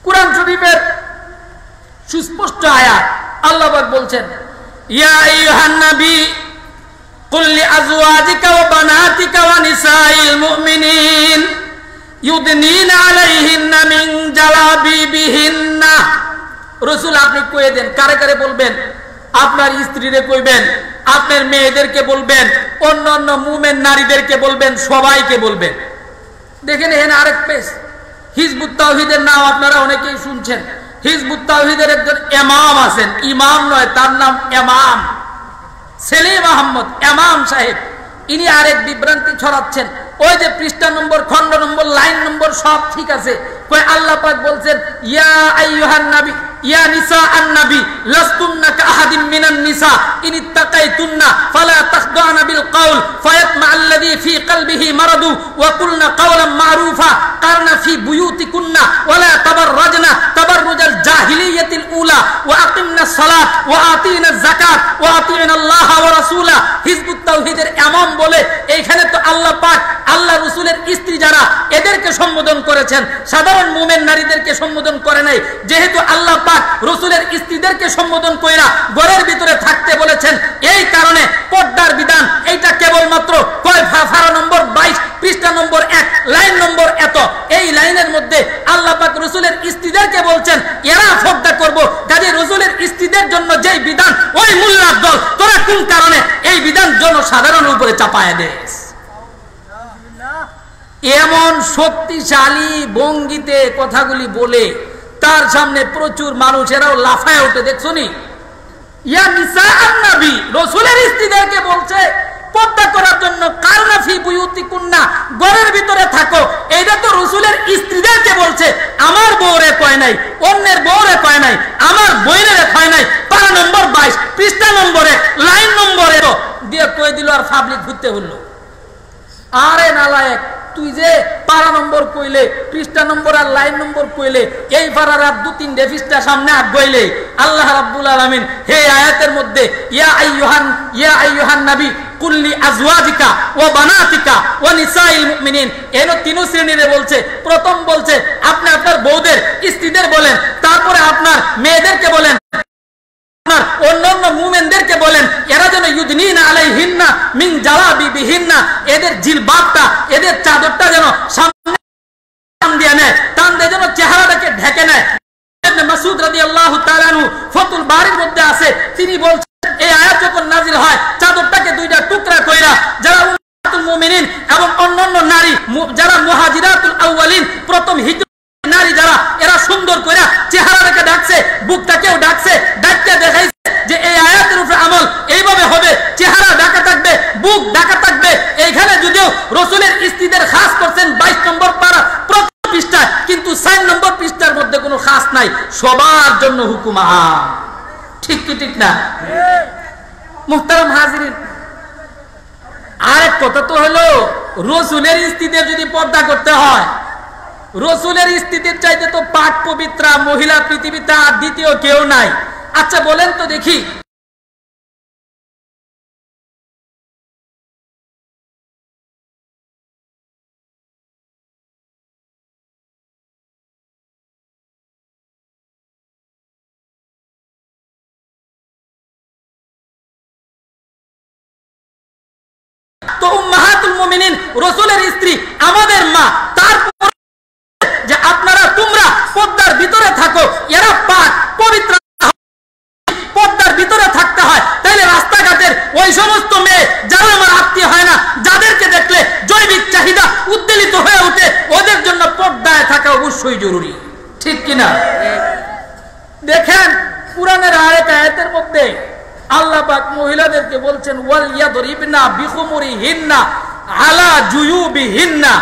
কুরআন শরীফের সুস্পষ্ট আয়াত, আল্লাহ পাক বলছেন, ইয়া আইয়ুহান নবী কুল লিআজওয়াজিকা ওয়া বানাতিকা ওয়া নিসাইল মুমিনিন ইউদনিনা আলাইহিন্না মিন জালাবিবিহিন্না। রাসূল আপনি কয়ে দেন, কারে কারে বলবেন? আপনার স্ত্রীরে কইবেন, আপনার মেয়েদেরকে বলবেন, অন্য অন্য মুমিন নারীদেরকে বলবেন, সবাইকে বলবেন। দেখেন এখানে আরেক পেজ, হিজবুত তাওহীদের নাম আপনারা অনেকেই শুনছেন। হিজবুত তাওহীদের একজন ইমাম আছেন, ইমাম নয়, তার নাম ইমাম। সেলিম আহমদ ইমাম সাহেব, ইনি আরেক বিভ্রান্তি ছড়াচ্ছেন। ওই যে পৃষ্ঠা নম্বর, খণ্ড নম্বর, লাইন নম্বর সব ঠিক আছে, কই আল্লাহ পাক বলছেন ইয়া আইয়ুহান নবী ইয়া নিসা আন-নবী লাস্তুন্না কাআহাদিম মিনান নিসা ইন ইত্তাকাইতুন্না ফালা তাখদানা বিল কওল ফায়াতমা আল্লাযী ফী কলবিহি মারাদু ওয়া কুলনা কাওলান মারুফা কারনা ফী বুয়ুতিকুন্না ওয়ালা তাবাররাজনা তাবাররুজাল জাহিলিয়াতিল উলা ওয়া আকিমনাস সালাত ওয়া আতিনাজ যাকাত ওয়া আতিনাল্লাহ ওয়া রাসূলা। হিজবুত তাওহীদের ইমাম বলে এইখানে তো আল্লাহ পাক আল্লাহ রাসূলের স্ত্রী যারা এদেরকে সম্বোধন করেছেন, সাধারণ মুমিন নারীদেরকে সম্বোধন করে নাই। যেহেতু আল্লাহ পাক রাসূলের স্ত্রীদেরকে সম্বোধন কইরা ঘরের ভিতরে থাকতে বলেছেন, এই কারণে পর্দার বিধান এইটা কেবলমাত্র কয় ফারা নম্বর 22 পৃষ্ঠা নম্বর 1 লাইন নম্বর এত, এই লাইনের মধ্যে আল্লাহ পাক রাসূলের স্ত্রীদেরকে বলছেন এরা পর্দা করব। কাজে রাসূলের স্ত্রীদের জন্য যেই বিধান, ওই মুল্লার দল তোরা কোন কারণে এই বিধান জনসাধারণের উপরে চাপায়া দেস? এমন শক্তিশালী ভঙ্গিতে কথাগুলি বলে তার সামনে প্রচুর মানুষেরাও লাফায় ওঠে। দেখছো নি, ইয়া নিসা আন-নবী, রাসূলের স্ত্রীদেরকে বলছে পর্দা করার জন্য, কারনা ফি বুয়ুতিকুন্না, ঘরের ভিতরে থাকো। এইটা তো রাসূলের স্ত্রীদেরকে বলছে, আমার বউরে কয় নাই, অন্যের বউরে কয় নাই, আমার বইনের কয় নাই। পারা নম্বর 22 পৃষ্ঠা নম্বর 1 লাইন নম্বর 1 দিয়ে কই দিল, আর পাবলিক ঘুরতে হলো। আরে নালায়েক, তুই যে পারা নম্বর কইলে, পৃষ্ঠা নম্বর আর লাইন নম্বর কইলে, এই পারার আর 2-3 পৃষ্ঠা সামনে আগাইলে আল্লাহ রাব্বুল আলামিন হে আয়াতের মধ্যে ইয়া আইয়ুহান নবী কুল্লি আজওয়াজিকা ওয়া বানাতিকা ওয়া নিসাইল মুমিনিন, এর তিন শ্রেণীরে বলছে। প্রথম বলছে আপনি আপনার বউদের, স্ত্রীদের বলেন, তারপরে আপনার মেয়েদেরকে বলেন, অন্যান্য মুমিনদেরকে বলেন এরা যেন ইউদনিনা আলাইহিন্না মিন জালাবিবিহিন্না, এদের জিলবাবটা, এদের চাদরটা যেন সামনে দিয়ে নেয়, টান দিয়ে যেন চেহারাটাকে ঢেকে নেয়। ইবনে মাসউদ রাদিয়াল্লাহু তাআলা আনহু ফাতুল বারির মধ্যে আছে, তিনি বলছেন এই আয়াত যখন নাযিল হয় চাদরটাকে দুইটা টুকরা কইরা যারা উম্মাতুল মুমিনিন এবং অন্যান্য নারী যারা মুহাজিরাতুল আউয়ালিন, প্রথম হিজরত নারী যারা, এরা সুন্দর কইরা চেহারাটাকে ঢাকছে, বুকটাকেও ঢাকছে, ঢাকতে দেখাইছে যে এই আয়াতের উপরে আমল এইভাবে হবে, চেহারা ঢাকা থাকবে, বুক ঢাকা থাকবে। এইখানে যদিও রাসূলের স্ত্রীদের খাস করছেন 22 নম্বর পারা প্রথম পৃষ্ঠায়, কিন্তু 4 নম্বর পৃষ্ঠার মধ্যে কোনো খাস নাই, সবার জন্য হুকুম আম। ঠিক কি ঠিক না? মুহতারাম হাজিরিন, আরেক কথা তো হলো রাসূলের স্ত্রীদের যদি পর্দা করতে হয়, রাসূলের স্ত্রীদের চাইতে তো পাক পবিত্রা মহিলা পৃথিবীতে আর দ্বিতীয় কেউ নাই। আচ্ছা বলেন তো দেখি, তো উম্মাহাতুল মুমিনিন রাসূলের স্ত্রী, আমাদের মা, তারপর যে আপনারা তোমরা পর্দার ভিতরে থাকো, এরা পাক পবিত্র পর্দার ভিতরে থাকতে হয়। তাইলে রাস্তাঘাটের ওই সমস্ত মেয়ে যারা আমার আত্মীয় হয় না, যাদেরকে দেখলে জৈবিক চাহিদা উদ্বেলিত হয়ে ওঠে, ওদের জন্য পর্দায় থাকা অবশ্যই জরুরি। ঠিক কিনা? দেখেন কুরআনের আরেক আয়াতের মধ্যে আল্লাহ পাক মহিলাদেরকে বলছেন ওয়াল ইয়াদরিবনা বিখুমুরিহিন্না আলা জুয়ুবিহিন্না,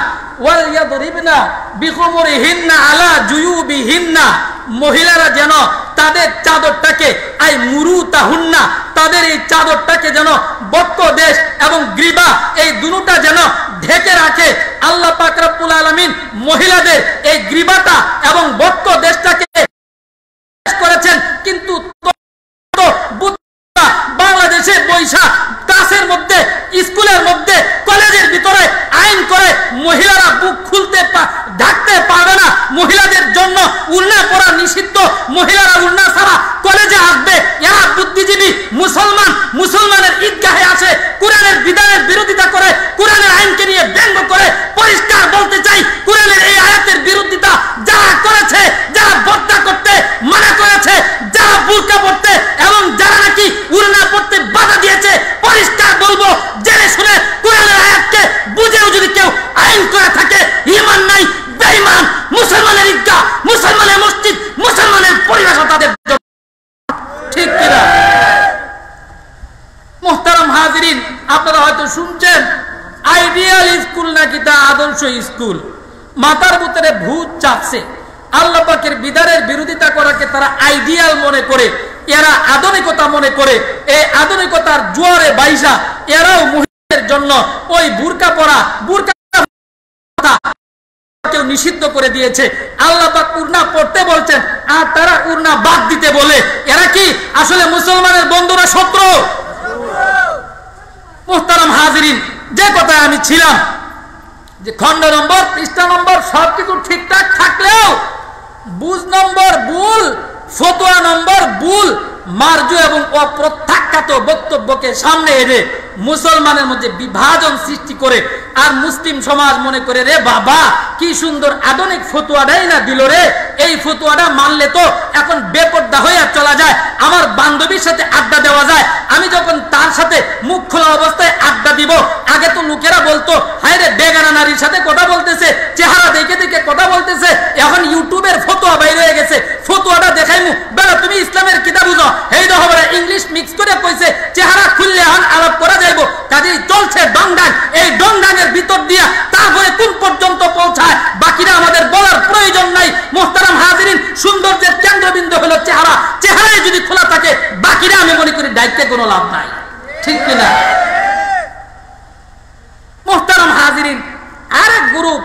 ওয়াল ইয়াদরিবনা বিখুমুরিহিন্না আলা জুয়ুবিহিন্না, মহিলারা যেন তাদের চাদরটাকে আই মুরুতাহুন্না, তাদের এই চাদরটাকে যেন বক্ষ দেশ এবং গ্রীবা এই দুটোটা যেন ঢেকে রাখে। আল্লাহ পাক রব্বুল আলামিন মহিলাদের এই গ্রীবাটা এবং বক্ষ দেশটাকে করেছেন, কিন্তু বাংলাদেশে বৈশা ক্লাসের মধ্যে, স্কুলের মধ্যে, কলেজের ভিতরে আইন করে মহিলারা বুক খুলতে ঢাকতে পারবে না, মহিলাদের জন্য উড়না পরা নিষিদ্ধ, মহিলারা উড়না ছাড়া কলেজে আসবে। এরা বুদ্ধিজীবী মুসলমান, মুসলমানের ঈদগাহে আসে, কোরআনের বিধানের বিরোধিতা করে, কোরআনের আইনকে নিয়ে ব্যঙ্গ করে। পরিষ্কার বলতে চাই, কোরআনের এই আয়াতের বিরোধিতা যারা করেছে, যারা বর্তা করতে মানা করেছে, যারা বুরকা পড়তে এবং যারা নাকি উড়না পড়তে বাধা দিয়েছে, পরিষ্কার বলবো জেনে শুনে কোরআনের আয়াতকে বুঝেও যদি কেউ আইন করে থাকে, ঈমান নাই, বেঈমান। মুসলমানের ঈদগাহ, মুসলমানের মসজিদ, মুসলমানের পরিবেশ তাদের। ঠিক কিনা? মুহতারাম হাজিরিন, আপনারা হয়তো শুনছেন আইডিয়াল স্কুল নাকি তা আদর্শ স্কুল। মাথার ভিতরে ভূত চাপছে। আল্লাহ পাকের বিধানের বিরোধিতা করাকে তারা আইডিয়াল মনে করে, এরা আধুনিকতা মনে করে। এই আধুনিকতার জোয়ারে বাইসা এরাও মহিলাদের জন্য ওই বুরকা পরা, বুরকা কেউ নিষিদ্ধ করে দিয়েছে। আল্লাহ পাক উড়না পড়তে বলছেন আর তারা উড়না বাদ দিতে বলে। এরা কি আসলে মুসলমানের বন্ধুরা শত্রু? মুহতারাম হাজিরিন, যে কথায় আমি ছিলাম যে খণ্ড নম্বর, পৃষ্ঠা নম্বর সবকিছু ঠিকঠাক থাকলেও বুঝ নম্বর ভুল, ফতোয়া নম্বর ভুল, মার্জু এবং অপ্রত্যাখ্যাত বক্তব্যকে সামনে এনে মুসলমানের মধ্যে বিভাজন সৃষ্টি করে আর মুসলিম সমাজ মনে করে রে বাবা কি সুন্দর আধুনিক ফতোয়াটাই না দিল রে, এই ফতোয়াটা মানলে তো এখন বেপরদা হয়ে চলা যায়, আমার বান্ধবীর সাথে আড্ডা দেওয়া যায়। আমি যখন তার সাথে মুখ খোলা অবস্থায় আড্ডা দিব, আগে তো লোকেরা বলতো হায় রে বেগানা নারীর সাথে কথা বলতেছে, চেহারা দেখে দেখে কথা বলতেছে, এখন ইউটিউবের ফতোয়া বাইরে হয়ে গেছে, ফতোয়াটা দেখাইমু বেলা তুমি ইসলামের কিতাব বুঝো, এই তো হবে ইংলিশ মিক্স করে কইছে, চেহারা খুললে এখন আলাপ করা যাইব। কাজেই চলছে ডংডাং, এই ডংডাঙের ভিতর দিয়া তারপরে কোন পর্যন্ত পৌঁছায় বাকিরা আমাদের বলার প্রয়োজন নাই। মুহতারাম হাজিরিন, সৌন্দর্যের কেন্দ্রবিন্দু হলো চেহারা, চেহারায় যদি খোলা থাকে বাকিরা আমি মনে করি দায়িত্বে কোনো লাভ নাই, ঠিক কিনা? মুহতারাম হাজিরিন, আরেক গ্রুপ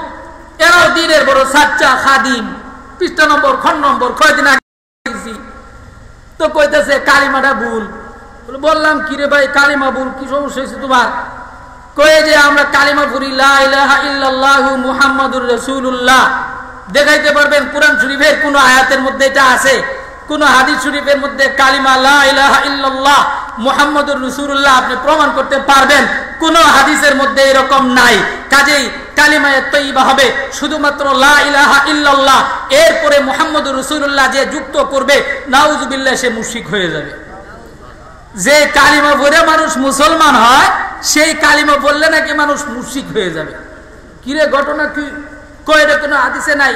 এরাও দিনের বড় সাচ্চা খাদিম, পৃষ্ঠা নম্বর খণ্ড নম্বর কয়দিন আগে তো কইতেছে কালিমাটা ভুল। বললাম কিরে ভাই কালিমা ভুল, কি সমস্যা হয়েছে তোমার? কয়ে যে আমরা কালিমা পড়ি লা ইলাহা ইল্লাল্লাহু মুহাম্মাদুর রাসূলুল্লাহ। দেখাইতে পারবেন কোরআন শরীফের কোন আয়াতের মধ্যে এটা আছে? কোন হাদিস শরীফের মধ্যে কালিমা লা ইলাহা ইল্লাল্লাহ মুহাম্মাদুর রাসূলুল্লাহ আপনি প্রমাণ করতে পারবেন? কোন হাদিসের মধ্যে এরকম নাই। কাজেই কালিমায়ে তয়্যিবা হবে শুধুমাত্র লা ইলাহা ইল্লাল্লাহ, এরপরে মুহাম্মাদুর রাসূলুল্লাহ যে যুক্ত করবে নাউযুবিল্লাহ সে মুশরিক হয়ে যাবে। যে কালিমা পড়ে মানুষ মুসলমান হয় সেই কালিমা বললে নাকি মানুষ মুশরিক হয়ে যাবে। কিরে ঘটনা কি? কয় এটা কোনো হাদিসে নাই।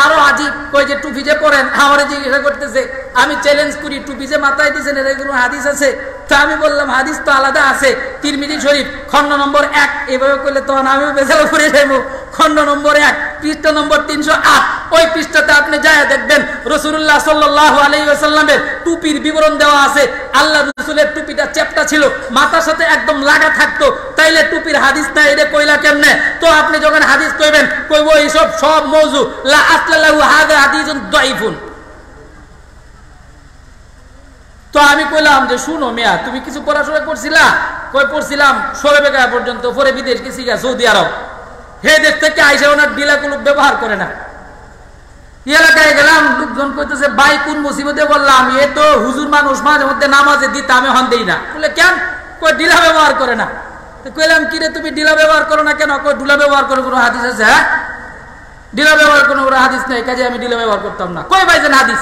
আরো আজিব, কয় যে টুপি যে পরেন আমারে জিজ্ঞাসা করতেছে, আমি চ্যালেঞ্জ করি টুপি যে মাথায় দিয়েছেন এর কোনো হাদিস আছে? তা আমি বললাম হাদিস তো আলাদা আছে, তিরমিজি শরীফ খণ্ড নম্বর 1, এইভাবে করলে তখন আমিও বেজাল করে যাইব। খণ্ড নম্বর 1 পৃষ্ঠা নম্বর 308, ওই পৃষ্ঠাতে আপনি যায় দেখবেন রাসূলুল্লাহ সাল্লাল্লাহু আলাইহি ওয়াসাল্লামের টুপির বিবরণ দেওয়া আছে। আল্লাহ রাসূলের টুপিটা চ্যাপটা ছিল, মাথার সাথে একদম লাগা থাকতো, তাইলে টুপির হাদিস না এটা কইলা কেমনে? তো আপনি যখন হাদিস কইবেন কইব এইসব সব মওযু, লা আসলা লাহু হাযা হাদিসুন দাঈফুন। তো আমি কইলাম যে শুনো মিয়া, তুমি কিছু পড়াশোনা করছিলা? কই পড়ছিলাম সরে বেগা পর্যন্ত, পরে বিদেশ গেছি গা সৌদি আরব। হে দেশ থেকে আইসা ওনার ডিলাগুলো ব্যবহার করে না। এলাকায় গেলাম, লোকজন কইতেছে ভাই কোন মুসিবতে? বললাম এ তো হুজুর মানুষ, মাঝে মধ্যে নামাজে দিতে আমি হন দেই না। বলে কেন? কই ডিলা ব্যবহার করে না। তো কইলাম কিরে তুমি ডিলা ব্যবহার করো না কেন? কই ডিলা ব্যবহার করে কোনো হাদিস আছে? হ্যাঁ, ডিলা ব্যবহার কোনো হাদিস নেই, কাজে আমি ডিলা ব্যবহার করতাম না। কই ভাইজান হাদিস?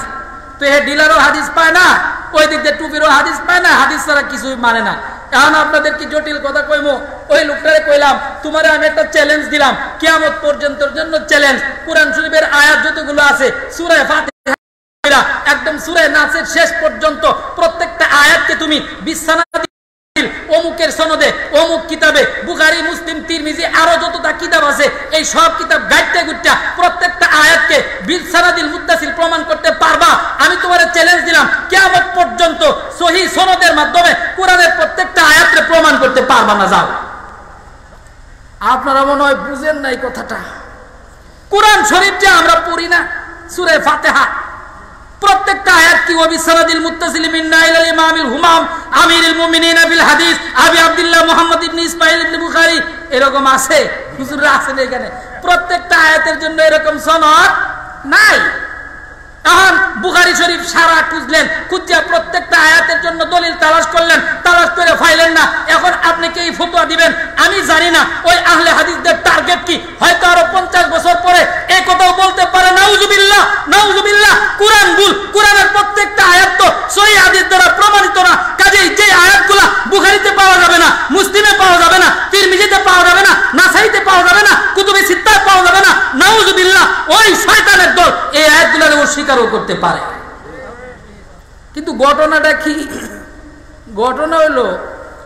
তো হে ডিলারও হাদিস পায় না, ওই দিক দিয়ে টুপিরও হাদিস পায় না, হাদিস ছাড়া কিছুই মানে না। এখন আপনাদের কি জটিল কথা কইমো? ওই লোকটারে কইলাম তোমারে আমি একটা চ্যালেঞ্জ দিলাম, কিয়ামত পর্যন্তের জন্য চ্যালেঞ্জ। কোরআন শরীফের আয়াত যতগুলো আছে সূরা ফাতিহা একদম সূরা নাসের শেষ পর্যন্ত প্রত্যেকটা আয়াতকে তুমি বিছানা অমুকের সনদে অমুক কিতাবে, বুখারী মুসলিম তিরমিজি আরো যতটা কিতাব আছে এই সব কিতাব গাইতে গুট্টা প্রত্যেকটা আয়াতকে বিলসানাদিল মুত্তাসিল প্রমাণ করতে পারবা? আমি তোমারে চ্যালেঞ্জ দিলাম কিয়ামত পর্যন্ত সহিহ সনদের মাধ্যমে কোরআনের প্রত্যেকটা আয়াতকে প্রমাণ করতে পারবা না? যাও। আপনারা মনে হয় বুঝেন না এই কথাটা। কোরআন শরীফ যে আমরা পড়ি না, সূরা ফাতিহা প্রত্যেকটা আয়াত কি ওয়াবিসানাদিল মুত্তাসিল মিন নাইল ইমামিল হুমাম আমিরুল মুমিনিন বিল হাদিস আবি আব্দুল্লাহ মুহাম্মদ ইবনে ইসমাঈল ইবনে বুখারী এরকম আছে? হুজুররা আছেন এখানে? প্রত্যেকটা আয়াতের জন্য এরকম সনদ নাই। এখন বুখারী শরীফ সারা খুঁজলেন, খুঁজে প্রত্যেকটা আয়াতের জন্য দলিল তালাশ করলেন, তালাশ করে পাইলেন না। এখন আপনি কি এই ফতোয়া দিবেন? আমি জানি না ওই আহলে হাদিসদের টার্গেট কি। হয়তো আরো 50 বছর পরে এই কথাও বলতে পারে নাউজুবিল্লাহ, নাউজুবিল্লাহ, কোরআন ভুল, কোরআনের প্রত্যেকটা আয়াত তো সহিহ হাদিস দ্বারা প্রমাণিত না। কাজেই যে আয়াতগুলা বুখারীতে পাওয়া যাবে না, মুসলিমে পাওয়া যাবে না, তিরমিজিতে পাওয়া যাবে না, নাসাইতে পাওয়া যাবে না, কুতুবে সিত্তায় পাওয়া যাবে না, নাউজুবিল্লাহ, ওই শয়তানের দল এই আয়াতগুলোর অস্বীকারও করতে পারে। কিন্তু ঘটনাটা কি? ঘটনা হলো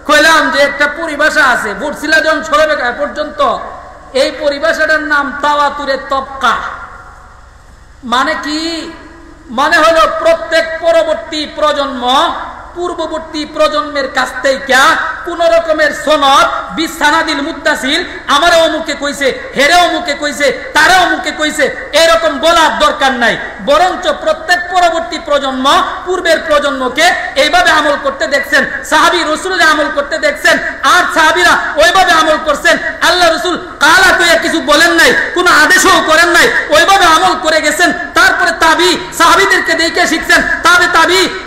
কইলাম যে একটা পরিভাষা আছে, বুঝছিলা যখন সরবে পর্যন্ত, এই পরিভাষাটার নাম তাওয়াতুরে তবকা। মানে কি? মানে হলো প্রত্যেক পরবর্তী প্রজন্ম পূর্ববর্তী প্রজন্মের কাছ থেকে কোন রকমের সনদ বিছানাদিল মুত্তাসিল, আমারে অমুকে কইছে, হেরে অমুকে কইছে, তারা অমুকে কইছে, এরকম বলার দরকার নাই। বরঞ্চ প্রত্যেক পরবর্তী প্রজন্ম পূর্বের প্রজন্মকে এইভাবে আমল করতে দেখছেন, সাহাবী রাসূলরা আমল করতে দেখছেন, আর সাহাবীরা ওইভাবে আমল করছেন। আল্লাহ রাসূল কালা কইয়া কিছু বলেন নাই, কোনো আদেশও করেন নাই, ওইভাবে আমল করে গেছেন। তারপরে তাবি সাহাবীদেরকে দেখে শিখছেন,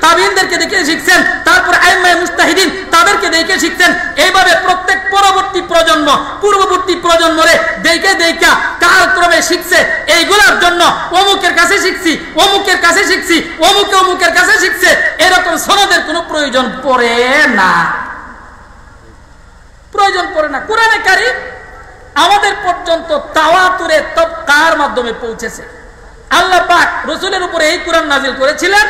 তাবিঈনদেরকে দেখে শিখছেন, তারপর আইম্মায়ে মুজতাহিদিন তাদেরকে দেখে শিখছেন। এইভাবে প্রত্যেক পরবর্তী প্রজন্ম পূর্ববর্তী প্রজন্মরে দেখে দেখা কালক্রমে শিখছে। এইগুলোর জন্য অমুকের কাছে শিখছি, অমুকের কাছে শিখছি, অমুকের কাছে শিখছে, এরকম সনদের কোনো প্রয়োজন পড়ে না, প্রয়োজন পড়ে না। কোরআনে কারীম আমাদের পর্যন্ত তাওয়াতুরে তবকার মাধ্যমে পৌঁছেছে। আল্লাহ পাক রাসূলের উপরে এই কোরআন নাযিল করেছিলেন,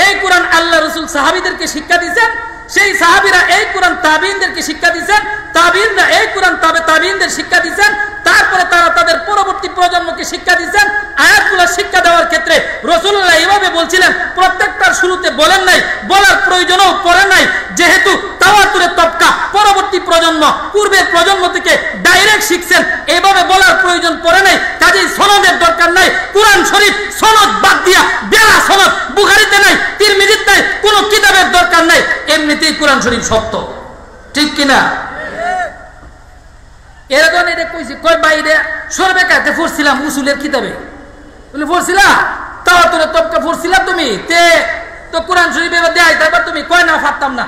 এই কোরআন আল্লাহ রাসূল সাহাবীদেরকে শিক্ষা দিয়েছেন, সেই সাহাবীরা এই কোরআন তাবিঈনদেরকে শিক্ষা দিয়েছেন, তাবিঈনরা এই কোরআন তাবিঈনদের শিক্ষা দিয়েছেন, তারপরে তারা তাদের পরবর্তী প্রজন্মকে শিক্ষা দিয়েছেন। আয়াতগুলো শিক্ষা দেওয়ার ক্ষেত্রে রাসূলুল্লাহ এইভাবে বলছিলেন, প্রত্যেকটার শুরুতে বলেন নাই, বলার প্রয়োজনও পড়ে নাই, যেহেতু তাওয়াতুরে তবকা পরবর্তী প্রজন্ম পূর্বের প্রজন্ম থেকে ডাইরেক্ট শিখছেন, এইভাবে বলার প্রয়োজন পড়ে নাই। কাজেই সনদের দরকার নাই। কোরআন শরীফ সনদ বাদ দিয়া বেলা সনদ বুখারীতে নাই, তিরমিজিতে নাই, কোনো কিতাবের দরকার নাই, এমনিতেই কোরআন শরীফ সত্য, ঠিক কিনা? এরকম এটা কইছি, কই বাইরে সরবে কাতে পড়ছিলাম উসুলের কিতাবে, বলে পড়ছিলা তাওয়াতুরে তবকা পড়ছিলা তুমি, তে তো কোরআন শরীফ এবার দেয়, তারপর তুমি কয় না পারতাম না।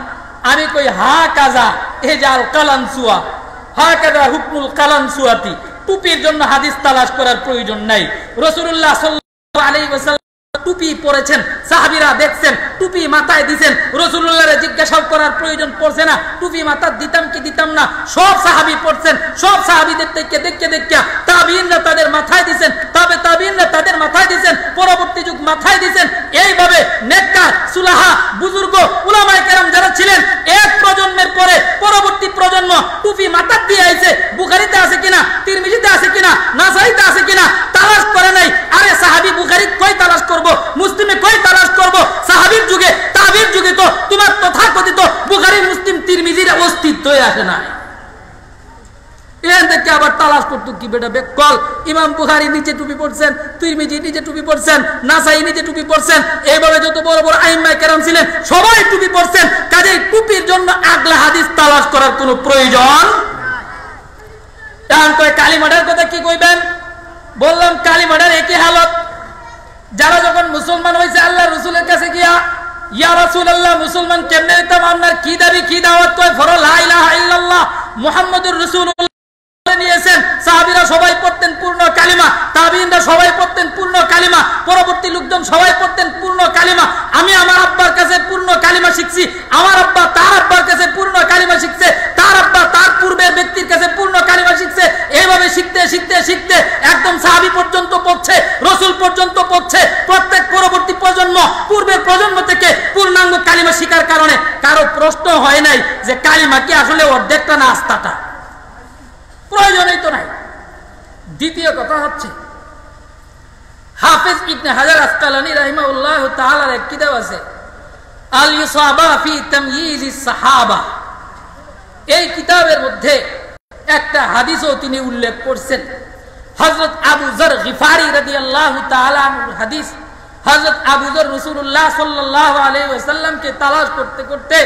আমি কই হা কাজা এজাল কালানসুয়া, হা কাজা হুকমুল কালানসুয়াতি, টুপির জন্য হাদিস তালাশ করার প্রয়োজন নাই। রাসূলুল্লাহ সাল্লাল্লাহু আলাইহি ওয়াসাল্লাম টুপি পরেছেন, সাহাবীরা দেখছেন, টুপি মাথায় দিবেন, রাসূলুল্লাহরে জিজ্ঞাসা করার প্রয়োজন পড়ছে না টুপি মাথা দিতাম কি দিতাম না, সব সাহাবী পড়ছেন, সব সাহাবীদের থেকে দেখে তাবিঈনরা তাদের মাথায় দিবেন, তাবিঈনরা তাদের মাথায় দিবেন, পরবর্তী যুগ মাথায় দিবেন। এইভাবে নেককার সুলাহা বুজুর্গ উলামায়ে কেরাম যারা ছিলেন, এক প্রজন্মের পরে পরবর্তী প্রজন্ম টুপি মাথা দিয়ে আইছে, বুখারীতে আছে কিনা, তিরমিজিতে আছে কিনা, নাসাঈতে আছে কিনা তালাশ করে নাই। আরে সাহাবী বুখারী কই তালাশ করব, মুসলিমে কই তালাশ করব? সাহাবীর যুগে তাবিঈর যুগে তো তোমার তথাকথিত বুখারী মুসলিম তিরমিজির অস্তিত্বই আসে না। এর থেকে আবার তালাশ করতে কি বেটা বেকল? ইমাম বুখারী নিচে টুপি পড়ছেন, তিরমিজি নিচে টুপি পড়ছেন, নাসাঈ নিচে টুপি পড়ছেন, এইভাবে যত বড় বড় আইম্মায়ে কেরাম ছিলেন সবাই টুপি পড়ছেন। কাজেই টুপির জন্য আগলা হাদিস তালাশ করার কোনো প্রয়োজন নাই। কালিমাটার কথা কি কইবেন? বললাম কালিমাটার একই হালত। যারা যখন মুসলমান হয়েছে আল্লাহ রাসূলের কাছে গিয়া, ইয়া রাসূলুল্লাহ মুসলমান কেমনে হইতাম, আপনার কি দাবি কি দাওয়াত কয়, ফর লা ইলাহা ইল্লাল্লাহ মুহাম্মাদুর রাসূলুল্লাহ নিয়েছেন। সাহাবীরা সবাই পড়তেন পূর্ণ কালিমা, তাবিঈনরা সবাই পড়তেন পূর্ণ কালিমা, পরবর্তী লোকজন সবাই পড়তেন পূর্ণ কালিমা। আমি আমার আব্বার কাছে পূর্ণ কালিমা শিখছি, আমার আব্বা তার আব্বার কাছে পূর্ণ কালিমা শিখছে, তার আব্বা তার পূর্বের ব্যক্তির কাছে পূর্ণ কালিমা শিখছে। এইভাবে শিখতে শিখতে শিখতে একদম সাহাবী পর্যন্ত পড়ছে, রাসূল পর্যন্ত পড়ছে। প্রত্যেক পরবর্তী প্রজন্ম পূর্বের প্রজন্ম থেকে পূর্ণাঙ্গ কালিমা শিখার কারণে কারো প্রশ্ন হয় নাই যে কালিমা কি আসলে অর্ধেকটা না আস্তাটা, প্রয়োজনই তো নাই। দ্বিতীয় কথা হচ্ছে, হাফেজ ইবনে হাজার আসকালানী রাহিমাহুল্লাহ তাআলার এক কিতাব আছে আল ইসাবা ফি তাময়িজিস সাহাবা। এই কিতাবের মধ্যে একটা হাদিসও তিনি উল্লেখ করছেন। হযরত আবু যর গিফারি রাদিয়াল্লাহু তাআলা আনহুর হাদিস। হযরত আবু যর রাসূলুল্লাহ সাল্লাল্লাহু আলাইহি ওয়াসাল্লামকে তালাশ করতে করতে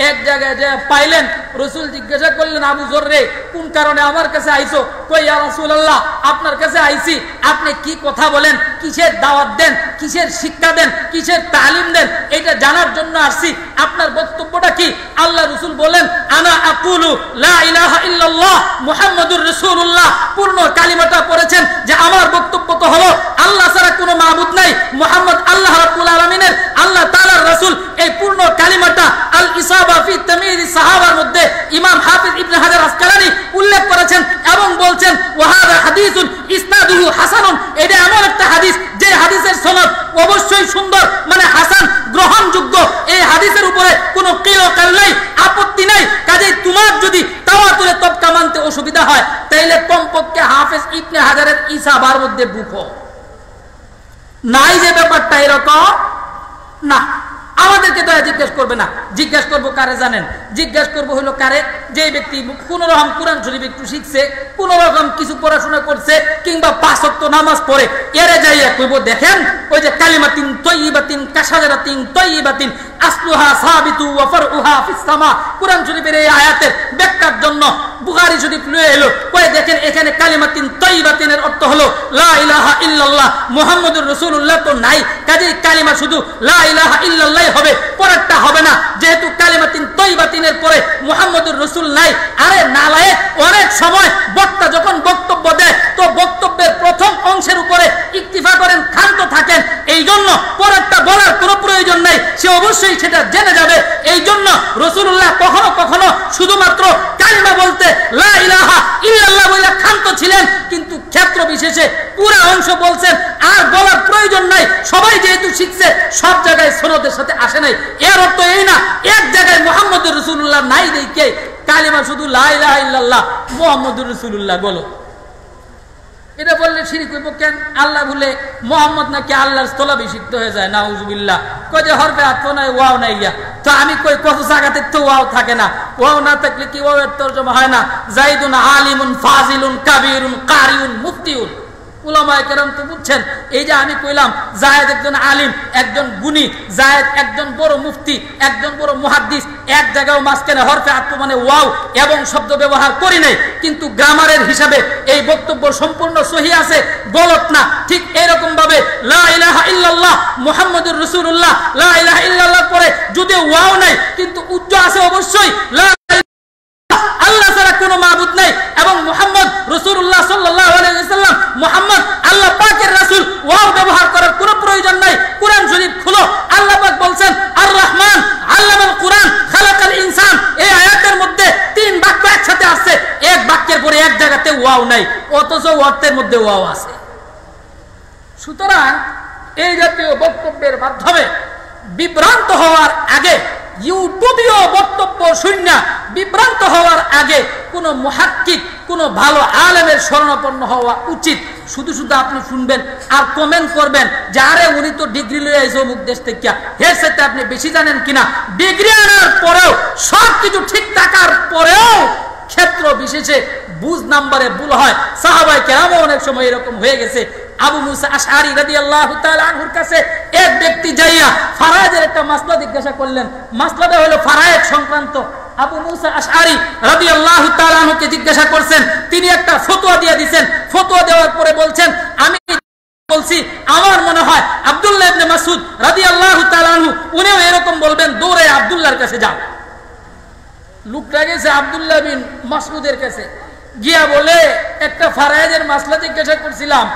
এক জায়গায় যা পাইলেন। রাসূল জিজ্ঞাসা করলেন, আবু যর রে, কোন কারণে আমার কাছে আইছো? কই, ইয়া রাসূলুল্লাহ আপনার কাছে আইছি, আপনি কি কথা বলেন, কিসের দাওয়াত দেন, কিসের শিক্ষা দেন, কিসের তালিম দেন, এটা জানার জন্য আসছি। আপনার বক্তব্যটা কি? আল্লাহ রাসূল বলেন, আনা আকুলু লা ইলাহা ইল্লাল্লাহ মুহাম্মাদুর রাসূলুল্লাহ। পূর্ণ কালিমাটা পড়েছেন যে আমার বক্তব্য তো হলো আল্লাহ ছাড়া কোনো মাবুদ নাই, মুহাম্মদ আল্লাহ রাব্বুল আলামিনের আল্লাহ তাআলার রাসূল। এই পূর্ণ কালিমাটা আল ইসাবা ফি তাময়িজিস সাহাবার মধ্যে ইমাম হাফিজ ইবনে হাজার আসকালানী উল্লেখ করেছেন এবং বলছেন, ওয়া হাযা হাদিসুন ইসনাদুহু হাসানুন। এটা এমন একটা হাদিস যে হাদিসের সনদ অবশ্যই সুন্দর, মানে হাসান, গ্রহণযোগ্য। এই হাদিসের উপরে কোনো কিল কাল নাই, আপত্তি নাই। কাজে ইবনে হাজারের ইসাবার মধ্যে বুকো নাই যে ব্যাপারটা এরকম না। আমাদেরকে তো জিজ্ঞেস করবে না, জিজ্ঞেস করবো কারে জানেন? জিজ্ঞেস করবো হলো কারে, যে ব্যক্তি কোন রকম কোরআন শরীফ একটু শিখছে, কোন রকম কিছু পড়াশোনা করছে, কিংবা ৫ ওয়াক্ত নামাজ পড়ে, এরে যাইয়া কইব দেখেন ওই যে কালিমাতিন তাইয়্যিবাতিন কাশাজারাতিন তাইয়্যিবাতিন আসলুহা সাবিতু ওয়া ফারউহা ফিস সামা। কোরআন শরীফের এই আয়াতের ব্যাখ্যার জন্য বুখারী শরীফ লয়ে এলো, কই দেখেন এখানে কালিমাতিন তাইয়্যিবাতিনের অর্থ হলো লা ইলাহা ইল্লাল্লাহ মুহাম্মাদুর রাসূলুল্লাহ তো নাই, কাজেই কালিমা শুধু লা ইলাহা ইল্লাল্লাহ হবে, পরেরটা হবে না, যেহেতু কালিমাতিন তাইয়্যিবাতিনের পরে মুহাম্মাদুর রাসূল নাই। আরে নালায়েক, অনেক সময় বক্তা যখন বক্তব্য দেয় তো বক্তব্যের প্রথম অংশের উপরে ইক্তিফা করেন, ক্ষান্ত থাকেন, এই জন্য পরেরটা বলার কোনো প্রয়োজন নাই, সে অবশ্যই সেটা জেনে যাবে। এই জন্য রাসূলুল্লাহ কখনো কখনো শুধুমাত্র কালিমা বলতে লা ইলাহা ইল্লাল্লাহ বলে ক্ষান্ত ছিলেন, কিন্তু ক্ষেত্র বিশেষে পুরো অংশ বলছেন, আর বলার প্রয়োজন নাই। সবাই যেহেতু শিখছে সব জায়গায় সনদের সাথে আসে নাই, এর অর্থ এই না এক জায়গায় মুহাম্মদুর রাসূলুল্লাহ নাই দেখে কালিমা শুধু লা ইলাহা ইল্লাল্লাহ মুহাম্মদুর রাসূলুল্লাহ বলো। এটা বললে শিরক হইব কেন? আল্লাহ বলে মুহাম্মদ নাকি আল্লাহর স্থলাভিষিক্ত হয়ে যায়, নাউজুবিল্লাহ। কই যে হরফে আতফ নাই, ওয়াও নাই গিয়া, তো আমি কই কত জায়গাতে তো ওয়াও থাকে না, ওয়াও না থাকলে কি ওয়াও এর তরজমা হয় না? যাইদুন আলিমুন ফাজিলুন কাবীরুন কারিউন মুফতিউন। উলামায়ে কেরাম তো বুঝছেন, এই যে আমি কইলাম জায়েদ একজন আলিম, একজন গুণী, জায়েদ একজন বড় মুফতি, একজন বড় মুহাদ্দিস, এক জায়গায় মাঝখানে হরফে আতফ মানে ওয়াও এবং শব্দ ব্যবহার করি নাই, কিন্তু গ্রামারের হিসাবে এই বক্তব্য সম্পূর্ণ সহিহ আছে, গলত না। ঠিক এরকম ভাবে লা ইলাহা ইল্লাল্লাহ মুহাম্মাদুর রাসূলুল্লাহ, লা ইলাহা ইল্লাল্লাহ পরে যদি ওয়াও নাই কিন্তু উচ্চ আছে অবশ্যই লা আল্লাহ ছাড়া কোনো মাবুদ নাই, এবং মুহাম্মদ রাসূলুল্লাহ সাল্লাল্লাহু আলাইহি ওয়াসাল্লাম মুহাম্মদ আল্লাহ পাকের রাসূল, ওয়াও ব্যবহার করার কোনো প্রয়োজন নাই। কোরআন শরীফ খুলো, আল্লাহ পাক বলছেন আর রহমান আল্লামাল কুরআন খালাকাল ইনসান, এই আয়াতের মধ্যে 3 বাক্য একসাথে আছে, এক বাক্যের পরে এক জায়গাতে ওয়াও নাই, অথচ অর্থের মধ্যে ওয়াও আছে। সুতরাং এই জাতীয় বক্তব্যের মাধ্যমে বিভ্রান্ত হওয়ার আগে, ইউটিউবীয় বক্তব্য শুনে বিভ্রান্ত হওয়ার আগে কোন মুহাক্কিক, কোন ভালো আলেমের শরণাপন্ন হওয়া উচিত। শুধু শুধু আপনি শুনবেন আর কমেন্ট করবেন যে আরে উনি তো ডিগ্রি লয়ে আইছে অমুক দেশ থেকে, এর সাথে আপনি বেশি জানেন কিনা। ডিগ্রি আনার পরেও সবকিছু ঠিক থাকার পরেও ক্ষেত্র বিশেষে বুঝ নাম্বারে ভুল হয়। সাহাবায়ে কেরামও অনেক সময় এরকম হয়ে গেছে। আবু মুসা আশআরী রাদিয়াল্লাহু তাআলা আনহুর কাছে এক ব্যক্তি যাইয়া ফারায়েদের একটা মাসলা জিজ্ঞাসা করলেন, মাসলাটা হলো ফারায়েদ সংক্রান্ত। আবু মুসা আশআরী রাদিয়াল্লাহু তাআলা আনহুকে জিজ্ঞাসা করছেন, তিনি একটা ফতোয়া দিয়ে দিবেন। ফতোয়া দেওয়ার পরে বলছেন আমি বলছি আমার মনে হয় আব্দুল্লাহ ইবনে মাসউদ রাদিয়াল্লাহু তাআলা আনহু উনিও এরকম বলবেন, দৌড়ে আব্দুল্লাহর কাছে যাও। লোকটা গেছে আব্দুল্লাহ বিন মাসউদের কাছে, গিয়া বলে একটা ফারায়েদের মাসলা জিজ্ঞাসা করছিলাম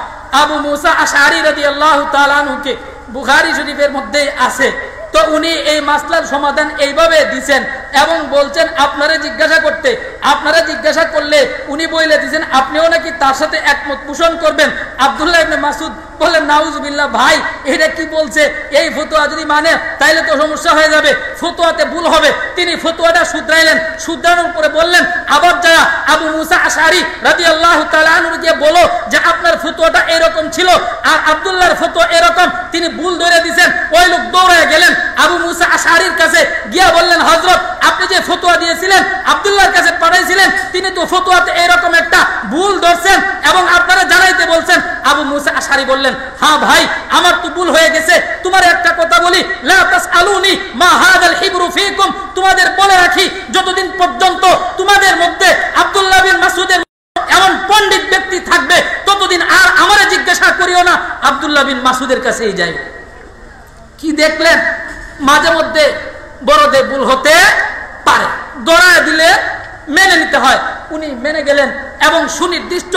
আবু মুসা আশআরী রাদিয়াল্লাহু তাআলা আনহুকে, বুখারী শরীফের মধ্যে আছে, তো উনি এই মাসলার সমাধান এইভাবে দিবেন এবং বলছেন আপনারা জিজ্ঞাসা করতে, আপনারা জিজ্ঞাসা করলে উনি বলে দিবেন আপনিও নাকি তার সাথে একমত পোষণ করবেন। আব্দুল্লাহ ইবনে মাসউদ বলেন নাউজুবিল্লাহ, ভাই এটা কি বলছে, এই ফতোয়া যদি মানে তাইলে তো সমস্যা হয়ে যাবে, ফতোয়াতে ভুল হবে। তিনি ফতোয়াটা শুধরাইলেন, শুধরানোর পরে বললেন আবার যা আবু মুসা আশআরী রাদিয়াল্লাহু তাআলা আনহু কে বলো যে আপনার ফতোয়াটা এরকম ছিল আর আব্দুল্লাহর ফতোয়া এরকম, তিনি ভুল ধরে দিয়েছেন। ওই লোক দৌড়ে গেলেন আবু মুসা আশআরীর কাছে, গিয়া বললেন হযরত আপনি যে ফতোয়া দিয়েছিলেন আব্দুল্লাহর কাছে পাঠাইছিলেন, তিনি তো ফতোয়াতে এরকম একটা ভুল ধরছেন এবং আপনারা জানাইতে বলছেন। আবু মুসা আশআরী বললেন হ্যাঁ ভাই আমার তো ভুল হয়ে গেছে, তোমার একটা কথা বলি লা তাসআলুনি মা হাযাল হিবরু ফীকুম, তোমাদের বলে রাখি যতদিন পর্যন্ত তোমাদের মধ্যে আব্দুল্লাহ বিন মাসউদের এমন পণ্ডিত ব্যক্তি থাকবে ততদিন আর আমারে জিজ্ঞাসা করিও না, আব্দুল্লাহ বিন মাসউদের কাছেই যাই। কি দেখলেন, মাঝে মধ্যে বড়দের ভুল হতে পারে, দৌড়ায় দিলে মেনে নিতে হয়। উনি মেনে গেলেন এবং সুনির্দিষ্ট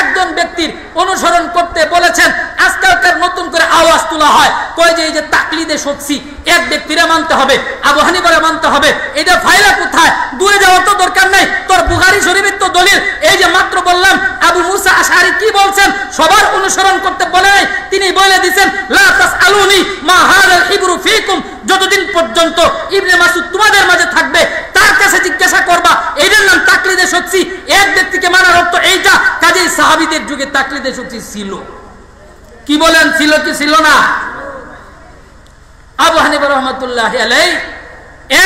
একজন ব্যক্তির অনুসরণ করতে বলেছেন। আজকালকার নতুন করে আওয়াজ তোলা হয়, কয় যে এই যে তাকলিদে শখসি, এক ব্যক্তিরে মানতে হবে, আবু হানিফারে মানতে হবে, এটা ফায়দা কোথায়? দূরে যাওয়ার তো দরকার নাই, তোর বুখারী শরীফের তো দলিল। এই যে মাত্র বললাম আবু মুসা আশআরী কি বলছেন, সবার অনুসরণ করতে বলে নাই, তিনি বলে দিয়েছেন লা তাসআলুনি মা হাযাল হিবরু ফীকুম, যতদিন পর্যন্ত ইবনে মাসউদ তোমাদের মাঝে থাকবে তার কাছে জিজ্ঞাসা করবা। এটার নাম তাকলিদে শখসি, এক ব্যক্তিকে মানার অর্থ এইটা। কাজেই সাহাবা সাহাবীদের যুগে তাকলিদে শক্তি ছিল। কি বলেন, ছিল কি ছিল না? আবু হানিফা রাহমাতুল্লাহি আলাইহি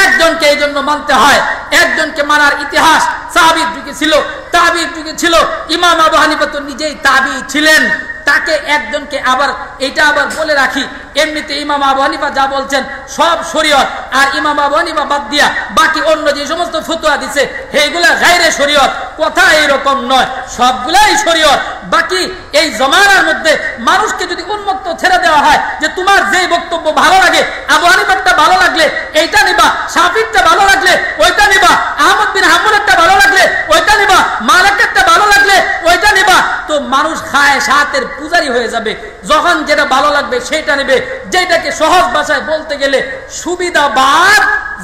একজনকে এই জন্য মানতে হয়, একজনকে মানার ইতিহাস সাহাবীর যুগে ছিল, তাবিঈর যুগে ছিল। ইমাম আবু হানিফা তো নিজেই তাবিঈ ছিলেন, তাকে একজনকে আবার এটা আবার বলে রাখি, এমনিতে ইমাম আবু হানিফা যা বলছেন সব শরীয়ত, আর ইমাম আবু হানিফা বাদ দিয়া বাকি অন্য যে সমস্ত ফতোয়া দিছে সেইগুলা গায়রে শরীয়ত। কথা এইরকম নয়, সবগুলাই শরীয়ত। বাকি এই জমানার মধ্যে মানুষকে যদি উন্মুক্ত ছেড়ে দেওয়া হয় যে তোমার যে বক্তব্য ভালো লাগে, আবু হানিফারটা ভালো লাগলে এইটা নিবা, শাফিঈরটা ভালো লাগলে ওইটা নিবা, আহমদ বিন হাম্বলেরটা ভালো লাগলে ওইটা নিবা, মালিকেরটা ভালো লাগলে ওইটা নিবা, তো মানুষ খায় সাতের পূজারি হয়ে যাবে। যখন যেটা ভালো লাগবে সেটা নেবে, যেটাকে সহজ ভাষায় বলতে গেলে সুবিধাবাদ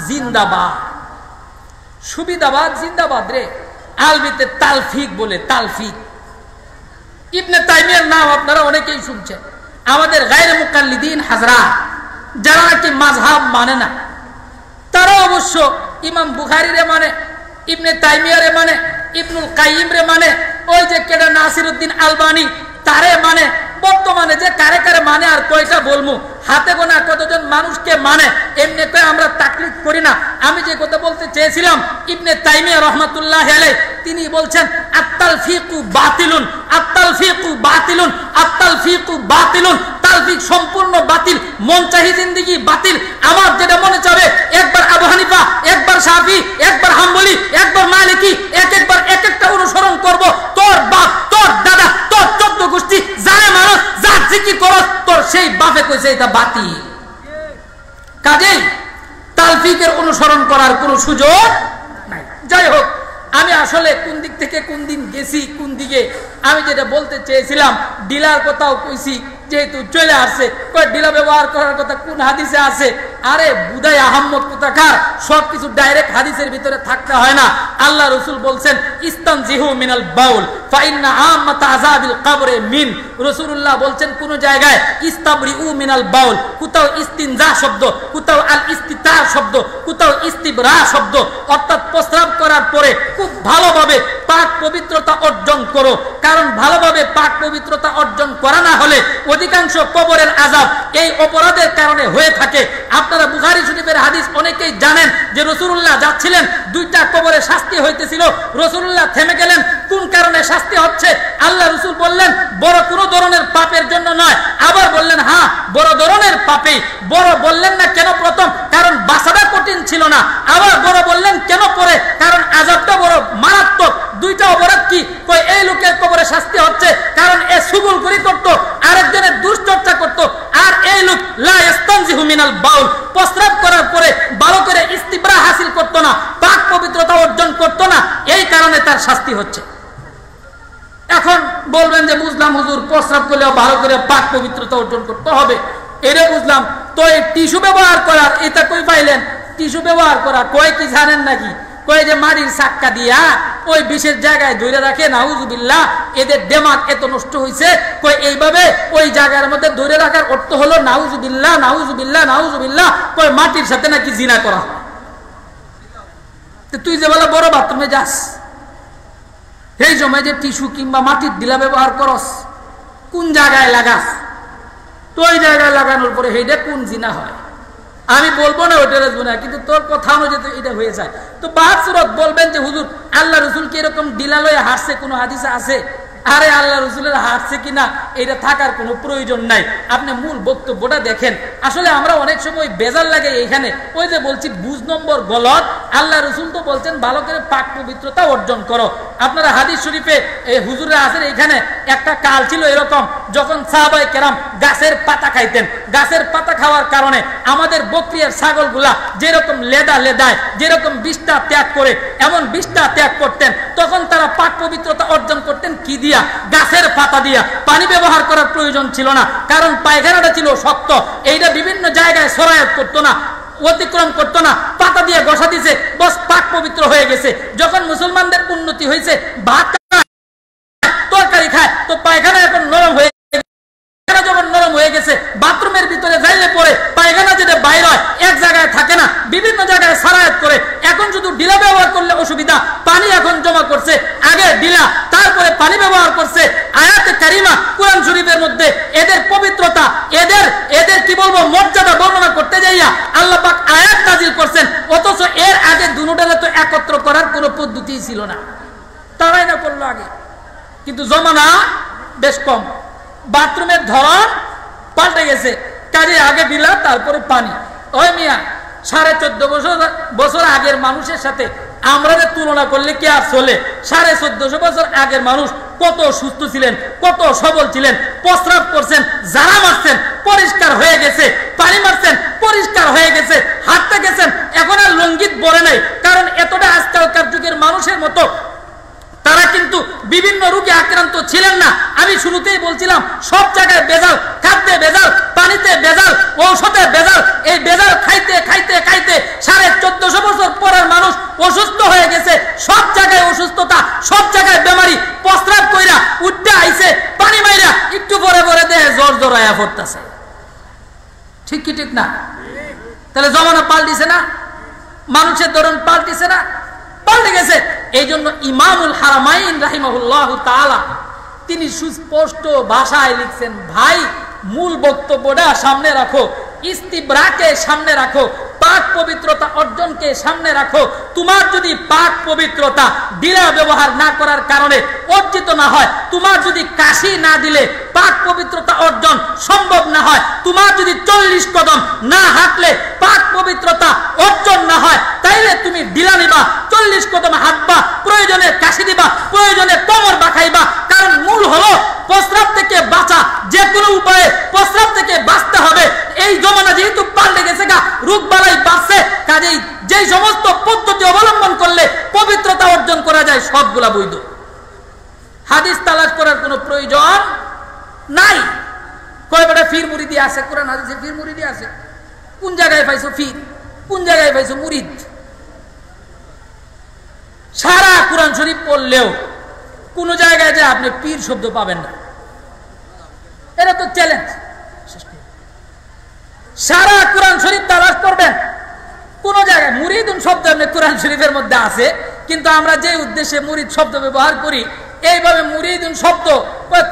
জিন্দাবাদ। সুবিধাবাদ জিন্দাবাদ রে, আরবিতে তালফিক বলে, তালফিক। ইবনে তাইমিয়ার নাম আপনারা অনেকেই শুনছেন। আমাদের গায়রে মুকাল্লিদিন হাজরাত যারা নাকি মাযহাব মানে না, তারা অবশ্য ইমাম বুখারীরে মানে, ইবনে তাইমিয়ারে মানে, ইবনুল কাইয়িম রে মানে, ওই যে কেডা নাসিরউদ্দিন আলবানী তারে মানে। বর্তমানে যে কারে কারে মানে আর কয়টা বলমু, হাতে গোনা কতজন মানুষকে মানে। এমনি করে আমরা তাকলিদ করি না। আমি যে কথা বলতে চেয়েছিলাম, ইবনে তাইমিয়া রাহমাতুল্লাহি আলাইহি তিনি বলছেন আত-তালফিকু বাতিলুন, আত-তালফিকু বাতিলুন, আত-তালফিকু বাতিলুন। তালফিক সম্পূর্ণ বাতিল, মন চাহি জিন্দেগি বাতিল। আমার যেটা মনে চাবে, একবার আবু হানিফা, একবার শাফি, একবার হাম্বলি, একবার মালিকি, একবার এক একটা অনুসরণ করব। তোর বাপ, তোর দাদা, তোর 14 গোষ্ঠী জানে মানুষ যা জিকির করস, তোর সেই বাপে কইছে এটা বাতিল। কাজেই তালফিকের অনুসরণ করার কোনো সুযোগ নাই। যাই হোক, আমি আসলে কোন দিক থেকে কোন দিন গেছি, কোন দিকে আমি যেটা বলতে চেয়েছিলাম, ডিলার কথাও কইছি, যেহেতু চলে আসছে, ডিলা ব্যবহার করার কথা কোন হাদিসে আছে? আরে বুদাই আহম্মদ কোথাকার, সবকিছু ডাইরেক্ট হাদিসের ভিতরে থাকতে হয় না। আল্লাহ রাসূল বলছেন ইস্তানজিহু মিনাল বাউল ফাইন্না আম্মাত আযাবিল কবরে মিন। রাসূলুল্লাহ বলছেন কোন জায়গায় ইস্তাবরিউ মিনাল বাউল, কোথাও ইস্তিনজা শব্দ, কোথাও আল ইস্তিতার শব্দ, কোথাও ইস্তিবরা শব্দ, অর্থাৎ প্রস্রাব করার পরে খুব ভালোভাবে পাক পবিত্রতা অর্জন করো। কারণ ভালোভাবে পাক পবিত্রতা অর্জন করা না হলে অধিকাংশ কবরের আযাব এই অপরাধের কারণে হয়ে থাকে। আপনারা বুখারী শরীফের হাদিস অনেকেই জানেন যে রাসূলুল্লাহ যাচ্ছিলেন, দুইটা কবরে শাস্তি হইতেছিল। রাসূলুল্লাহ থেমে গেলেন, কোন কারণে শাস্তি হচ্ছে? আল্লাহ রাসূল বললেন বড় কোনো ধরনের পাপের জন্য নয়। আবার বললেন হ্যাঁ বড় ধরনের পাপে। বড় বললেন না কেন প্রথম? কারণ বাঁচাটা কঠিন ছিল না। আবার বড় বললেন কেন পরে? কারণ আযাবটা বড় মারাত্মক। দুইটা অপরাধ কি? কই এই লোকের কবরে শাস্তি হচ্ছে কারণ এ সুগুল করি করত, আরেকজনের দুশ্চর্চা করত, আর এই লোক লা ইস্তানজিহু মিনাল বাউল, প্রস্রাব করার পরে ভালো করে ইস্তিবরা হাসিল করত না, পাক পবিত্রতা অর্জন করত না, এই কারণে তার শাস্তি হচ্ছে। এখন বলবেন যে বুঝলাম হুজুর, প্রস্রাব করলেও ভালো করে পাক পবিত্রতা অর্জন করতে হবে, এটা বুঝলাম। তো এই টিস্যু ব্যবহার করার এটা কই পাইলেন? টিস্যু ব্যবহার করা কয় কি জানেন নাকি? কয় যে মাটির চাক্কা দিয়া ওই বিশেষ জায়গায় ধরে রাখে, নাউজুবিল্লাহ, এদের দিমাগ এত নষ্ট হইছে। কয় এইভাবে ওই জায়গার মধ্যে ধরে রাখার অর্থ হলো নাউজুবিল্লাহ, নাউজুবিল্লাহ, নাউজুবিল্লাহ। কয় মাটির সাথে নাকি জিনা করা। তুই যে বলে বড় বাথরুমে যাস, এই সময় যে টিস্যু কিংবা মাটির ডিলা ব্যবহার করস, কোন জায়গায় লাগাস? তো ওই জায়গায় লাগানোর পরে সেইটা কোন জিনা হয়? আমি বলবো না ওইটা গুনাহ, কিন্তু তোর কথা অনুযায়ী এটা হয়ে যায়। তো বাহাসুরত বলবেন যে হুজুর আল্লাহ রসুল কি এরকম ডিলা লয়ে হাসছে, কোনো হাদিসে আছে? আরে আল্লাহ রসুলের হাসছে কিনা এটা থাকার কোনো প্রয়োজন নাই। আপনি মূল বক্তব্যটা দেখেন। আসলে আমরা অনেক সময় বেজার লাগে এইখানে, ওই যে বলছি বুঝ নম্বর গলত। আল্লাহ রসুল তো বলছেন ভালো করে পাক পবিত্রতা অর্জন করো। আপনারা হাদিস শরীফে এই হুজুরে আছেন, এইখানে একটা কাল ছিল এরকম, যখন সাহাবায়ে কেরাম গাছের পাতা খাইতেন। গাছের পাতা খাওয়ার কারণে আমাদের বকরিয়ার ছাগলগুলা যেরকম লেদায়, যেরকম বিষ্ঠা ত্যাগ করে, এমন বিষ্ঠা ত্যাগ করতেন। তখন তারা পাক পবিত্রতা অর্জন করতেন কি দিয়া? গাছের পাতা দিয়া। পানি ব্যবহার করার প্রয়োজন ছিল না, কারণ পায়খানাটা ছিল শক্ত, এইটা বিভিন্ন জায়গায় সরায়াত করতো না, অতিক্রম করতো না। পাতা দিয়ে ঘষা দিছে, বস পাক পবিত্র হয়ে গেছে। যখন মুসলমানদের উন্নতি হয়েছে, ভাত তরকারি খায়, তো পায়খানা এখন নরম হয়ে যখন নরম হয়ে গেছে, বাথরুমের ভিতরে যাইলে পরে পায়খানা যেটা বাইর হয় এক জায়গায় থাকে না, বিভিন্ন জায়গায় সারায়াত করে। এখন শুধু ডিলা ব্যবহার করলে অসুবিধা, পানি এখন জমা করছে, আগে ডিলা তারপরে পানি ব্যবহার করছে। আয়াতে কারিমা কুরআন শরীফের মধ্যে এদের পবিত্রতা, এদের কি বলবো মর্যাদা বর্ণনা করতে যাইয়া আল্লাহ পাক আয়াত নাযিল করছেন, অথচ এর আগে দুটোটারে তো একত্র করার কোনো পদ্ধতি ছিল না, তারাই না করলো আগে। কিন্তু জমানা বেশ কম, বাথরুমের ধরন পাল্টে গেছে, কাজে আগে ডিলা তারপরে পানি। ওই মিয়া 14.5 বছর আগের মানুষের সাথে আমরা তুলনা করলে কি আর চলে? 1450 বছর আগের মানুষ কত সুস্থ ছিলেন, কত সবল ছিলেন, প্রস্রাব করছেন, জারা মারছেন, পরিষ্কার হয়ে গেছে, পানি মারছেন, পরিষ্কার হয়ে গেছে, হাঁটতে গেছেন, এখন আর লঙ্গিত বলে নাই। কারণ এতটা আজকালকার যুগের মানুষের মতো তারা কিন্তু বিভিন্ন রোগে আক্রান্ত ছিলেন না। আমি শুরুতেই বলছিলাম সব জায়গায় ভেজাল, খাদ্যে ভেজাল, পানিতে ভেজাল, ঔষধে ভেজাল। এই ভেজাল খাইতে খাইতে খাইতে 1450 বছর পরের মানুষ অসুস্থ হয়ে গেছে। সব জায়গায় অসুস্থতা, সব জায়গায় বেমারি, প্রস্রাব কইরা উঠতে আইছে, পানি মাইরা একটু পরে পরে দেহে জ্বর জড়াইয়া পড়তেছে। ঠিক কি ঠিক না? তাহলে জমানা পাল্টিছে না? মানুষের ধরন পাল্টিছে না? পাল্টে গেছে। এই জন্য ইমামুল হারামাইন রাহিমাহুল্লাহু তাআলা তিনি সুস্পষ্ট ভাষায় লিখছেন, ভাই মূল বক্তব্যটা সামনে রাখো, ইস্তিবরাকে সামনে রাখো, পাক পবিত্রতা অর্জনকে সামনে রাখো। তোমার যদি পাক পবিত্রতা ডিলা ব্যবহার না করার কারণে অর্জিত না হয়, তোমার যদি কাশি না দিলে পাক পবিত্রতা অর্জন সম্ভব না হয়, তোমার যদি 40 কদম না হাঁটলে পাক পবিত্রতা অর্জন না হয়, তাইলে তুমি ডিলা নিবা, 40 কদম হাঁটবা, প্রয়োজনে কাশি দিবা, প্রয়োজনে কোমর বাঁকাইবা। কারণ মূল হলো প্রস্রাব থেকে বাঁচা, যে কোনো উপায়ে প্রস্রাব থেকে বাঁচতে হবে। এই জমানা যেহেতু পাল্টে গেছে গা, রোগ বালাই বাড়ছে, কাজেই যে সমস্ত পদ্ধতি অবলম্বন করলে পবিত্রতা অর্জন করা যায় সবগুলা বৈধ। হাদিস তালাশ করার কোনো প্রয়োজন নাই। কয়টা ফির মুরিদি আছে, কোরআন হাদিসে ফির মুরিদি আছে? কোন জায়গায় পাইছো ফির? কোন জায়গায় পাইছো মুরিদ? সারা কোরআন শরীফ পড়লেও কোন জায়গায় যে আপনি পীর শব্দ পাবেন না, এটা তো চ্যালেঞ্জ। সারা কোরআন শরীফ তালাশ করবেন, কোন জায়গায় মুরিদুন শব্দ আপনি কোরআন শরীফের মধ্যে আছে, কিন্তু আমরা যে উদ্দেশ্যে মুরিদ শব্দ ব্যবহার করি, এইভাবে মুরিদুন শব্দ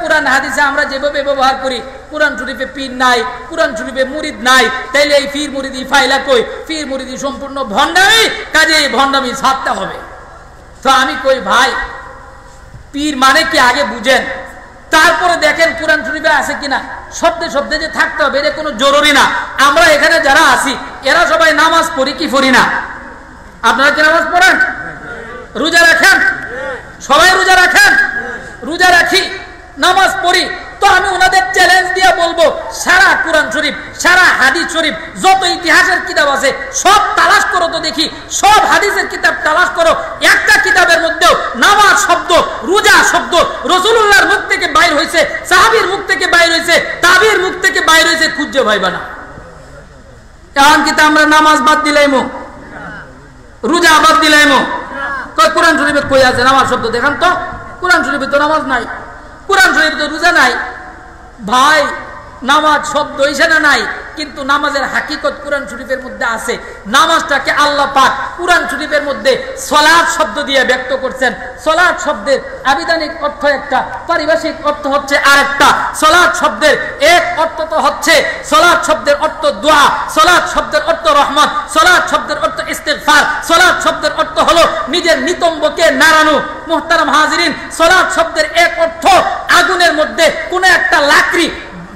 কোরআন হাদিসে আমরা যেভাবে ব্যবহার করি, কোরআন শরীফে পীর নাই, কোরআন শরীফে মুরিদ নাই, তাইলে এই পীর মুরিদি ফাইলা কই? পীর মুরিদি সম্পূর্ণ ভণ্ডামি, কাজে এই ভণ্ডামি ছাড়তে হবে। তো আমি কই ভাই, পীর মানে কি আগে বুঝেন, তারপরে দেখেন কোরআন শরীফে আছে কিনা। শব্দে শব্দে যে থাকতে হবে এটা কোনো জরুরি না। আমরা এখানে যারা আছি এরা সবাই নামাজ পড়ি কি পড়ি না? আপনারা কি নামাজ পড়েন? রোজা রাখেন? সবাই রোজা রাখেন? রোজা রাখি, নামাজ পড়ি। তো আমি ওনাদের চ্যালেঞ্জ দিয়ে বলবো, সারা কোরআন শরীফ, সারা হাদিস শরীফ, যত ইতিহাসের কিতাব আছে সব তালাশ করো তো দেখি, সব হাদিসের কিতাব তালাশ করো, একটা কিতাবের মধ্যেও নামাজ শব্দ, রোজা শব্দ রাসূলুল্লাহর মুখ থেকে বাইর হয়েছে, সাহাবীর মুখ থেকে বাইর হয়েছে, তাবির মুখ থেকে বাইর হয়েছে, খুঁজে পাইবা না। এখন কি আমরা নামাজ বাদ দিলাইমো, রোজা বাদ দিলাইমো? কই কোরআন শরীফে কই আছে নামাজ শব্দ? দেখান তো, কোরআন শরীফে তো নামাজ নাই, কোরআন শরীফে তো রোজা নাই। ভাই নামাজ শব্দ এখানে নাই, কিন্তু নামাজের হাকিকত কোরআন শরীফের মধ্যে আছে। নামাজটাকে আল্লাহ পাক কোরআন শরীফের মধ্যে সলাত শব্দ দিয়ে ব্যক্ত করছেন। সলাত শব্দের আবিধানিক অর্থ একটা, পারিভাষিক অর্থ হচ্ছে আরেকটা। সলাত শব্দের এক অর্থ তো হচ্ছে, সলাত শব্দের অর্থ দোয়া, সলাত শব্দের অর্থ রহমত, সলাত শব্দের অর্থ ইস্তিগফার, সলাত শব্দের অর্থ হলো নিজের নিতম্বকে নাড়ানো। মুহতারাম হাজিরিন, সলাত শব্দের এক অর্থ আগুনের মধ্যে কোন একটা লাকড়ি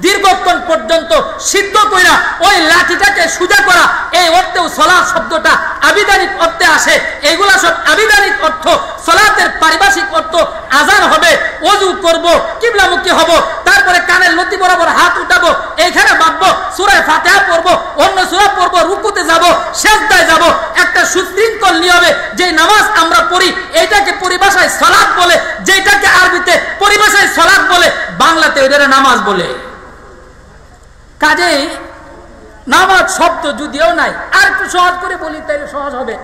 দীর্ঘক্ষণ পর্যন্ত সিদ্ধ কইরা ওই লাঠিটাকে সোজা করা, এই অর্থেও সলাত শব্দটা আবিধানিক অর্থে আসে। এগুলা সব আবিধানিক অর্থ। সলাতের পারিভাষিক অর্থ আযান হবে, ওযু করব, কিবলামুখী হব, তারপরে কানের লতি বরাবর হাত উঠাবো, এইখানে বাঁধবো, সূরা ফাতিহা পড়বো, অন্য সূরা পড়বো, রুকুতে যাব, সিজদায় যাব। একটা সুশৃঙ্খল নিয়মে যে নামাজ আমরা পড়ি, এইটাকে পরিভাষায় সালাত বলে, যেটাকে আরবিতে পরিভাষায় সালাত বলে, বাংলাতে ওইটারে নামাজ বলে। কাজেই নামাজ শব্দ যদিও নাই, আর একটু সহজ করে বলি তাইলে সহজ হবে।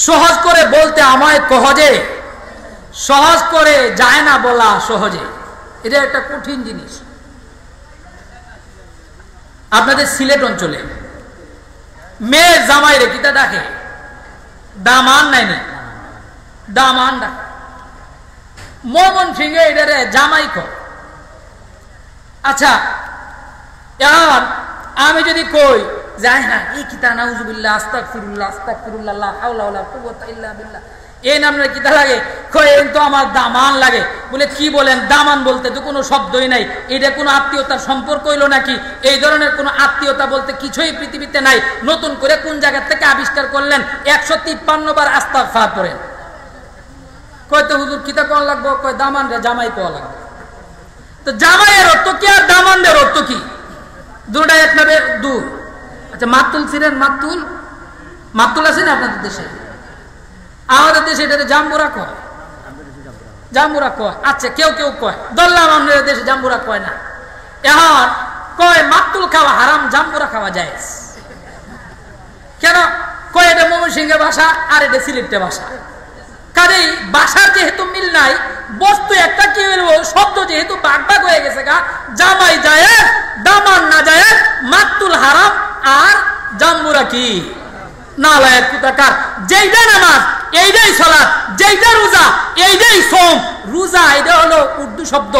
সহজ করে বলতে আমায় কহজে, সহজ করে যায় না বলা সহজে, এটা একটা কঠিন জিনিস। আপনাদের সিলেট অঞ্চলে মেয়ে জামাই রে কিতা ডাকে? দামান নাইনি দামান ডাক মমন সিংহে এটারে জামাই কর। আচ্ছা এখন আমি যদি কই যাই হ্যাঁ এই কিতা নাউজুবিল্লাহ আস্তাগফিরুল্লাহ আস্তাগফিরুল্লাহ লা হাওলা ওয়ালা কুওয়াতা ইল্লা বিল্লাহ এই নামে কিতা লাগে কই তো আমার দামান লাগে বলে কি বলেন দামান বলতে তো কোনো শব্দই নাই এটা কোনো আত্মীয়তার সম্পর্ক হইল নাকি এই ধরনের কোনো আত্মীয়তা বলতে কিছুই পৃথিবীতে নাই নতুন করে কোন জায়গা থেকে আবিষ্কার করলেন 153 বার আস্তাগফার করেন কয় তো হুজুর কিতা কোন লাগবে কয় দামান রে জামাই কোয়া লাগবে তো জামাইয়ের অর্থ কি আর দামানের অর্থ কি দুটো এক নাবে দূর আচ্ছা মাতুল ছিলেন মাতুল আছে না আপনাদের দেশে আমাদের দেশে এটা জাম্বুরা কয় জাম্বুরা কয় আচ্ছা কেউ কেউ কয় দল্লা আমাদের দেশে জাম্বুরা কয় না এখন কয় মাতুল খাওয়া হারাম জাম্বুরা খাওয়া যায় কেন কয় এটা ময়মনসিংহের ভাষা আর এটা সিলেটের ভাষা কাজেই ভাষার যেহেতু মিল নাই বস্তু একটা কি বলবো শব্দ যেহেতু ভাগ ভাগ হয়ে গেছে গা জামাই যায় দামান না যায় মাতুল হারাম আর জাম্বুরা কি নালায়েক কুতাকার যেইটা নামাজ এইটাই সালাত যেইটা রোজা এইটাই সোম রোজা এটা হলো উর্দু শব্দ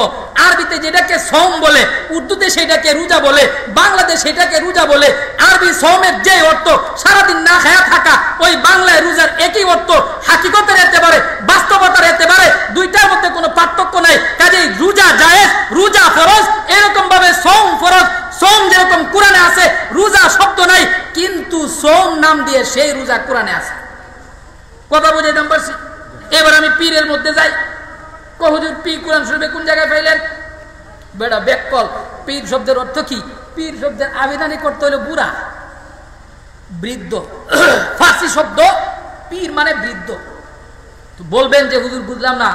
আরবিতে যেটাকে সোম বলে উর্দুতে সেটাকে রোজা বলে বাংলাদেশে সেটাকে রোজা বলে আরবি সোমের যে অর্থ সারাদিন না খায়া থাকা ওই বাংলায় রোজার একই অর্থ হাকিকতের হতে পারে বাস্তবতার হতে পারে দুইটার মধ্যে কোনো পার্থক্য নাই কাজেই রোজা জায়েজ রোজা ফরজ এরকম ভাবে সোম ফরজ সোম যেরকম কোরআনে আছে রোজা শব্দ নাই কিন্তু সোম নাম দিয়ে সেই রোজা কোরআনে আছে কথা বুঝাইতাম পারছি এবার আমি পীরের মধ্যে যাই হুজুর পীর কোরআন শরীফে কোন জায়গায় পাইলেন বেটা বেকল পীর শব্দের অর্থ কি পীর শব্দের আবেদনই করতে হলো বুড়া বৃদ্ধ ফার্সি শব্দ পীর মানে বৃদ্ধ তো বলবেন যে হুজুর বুঝলাম না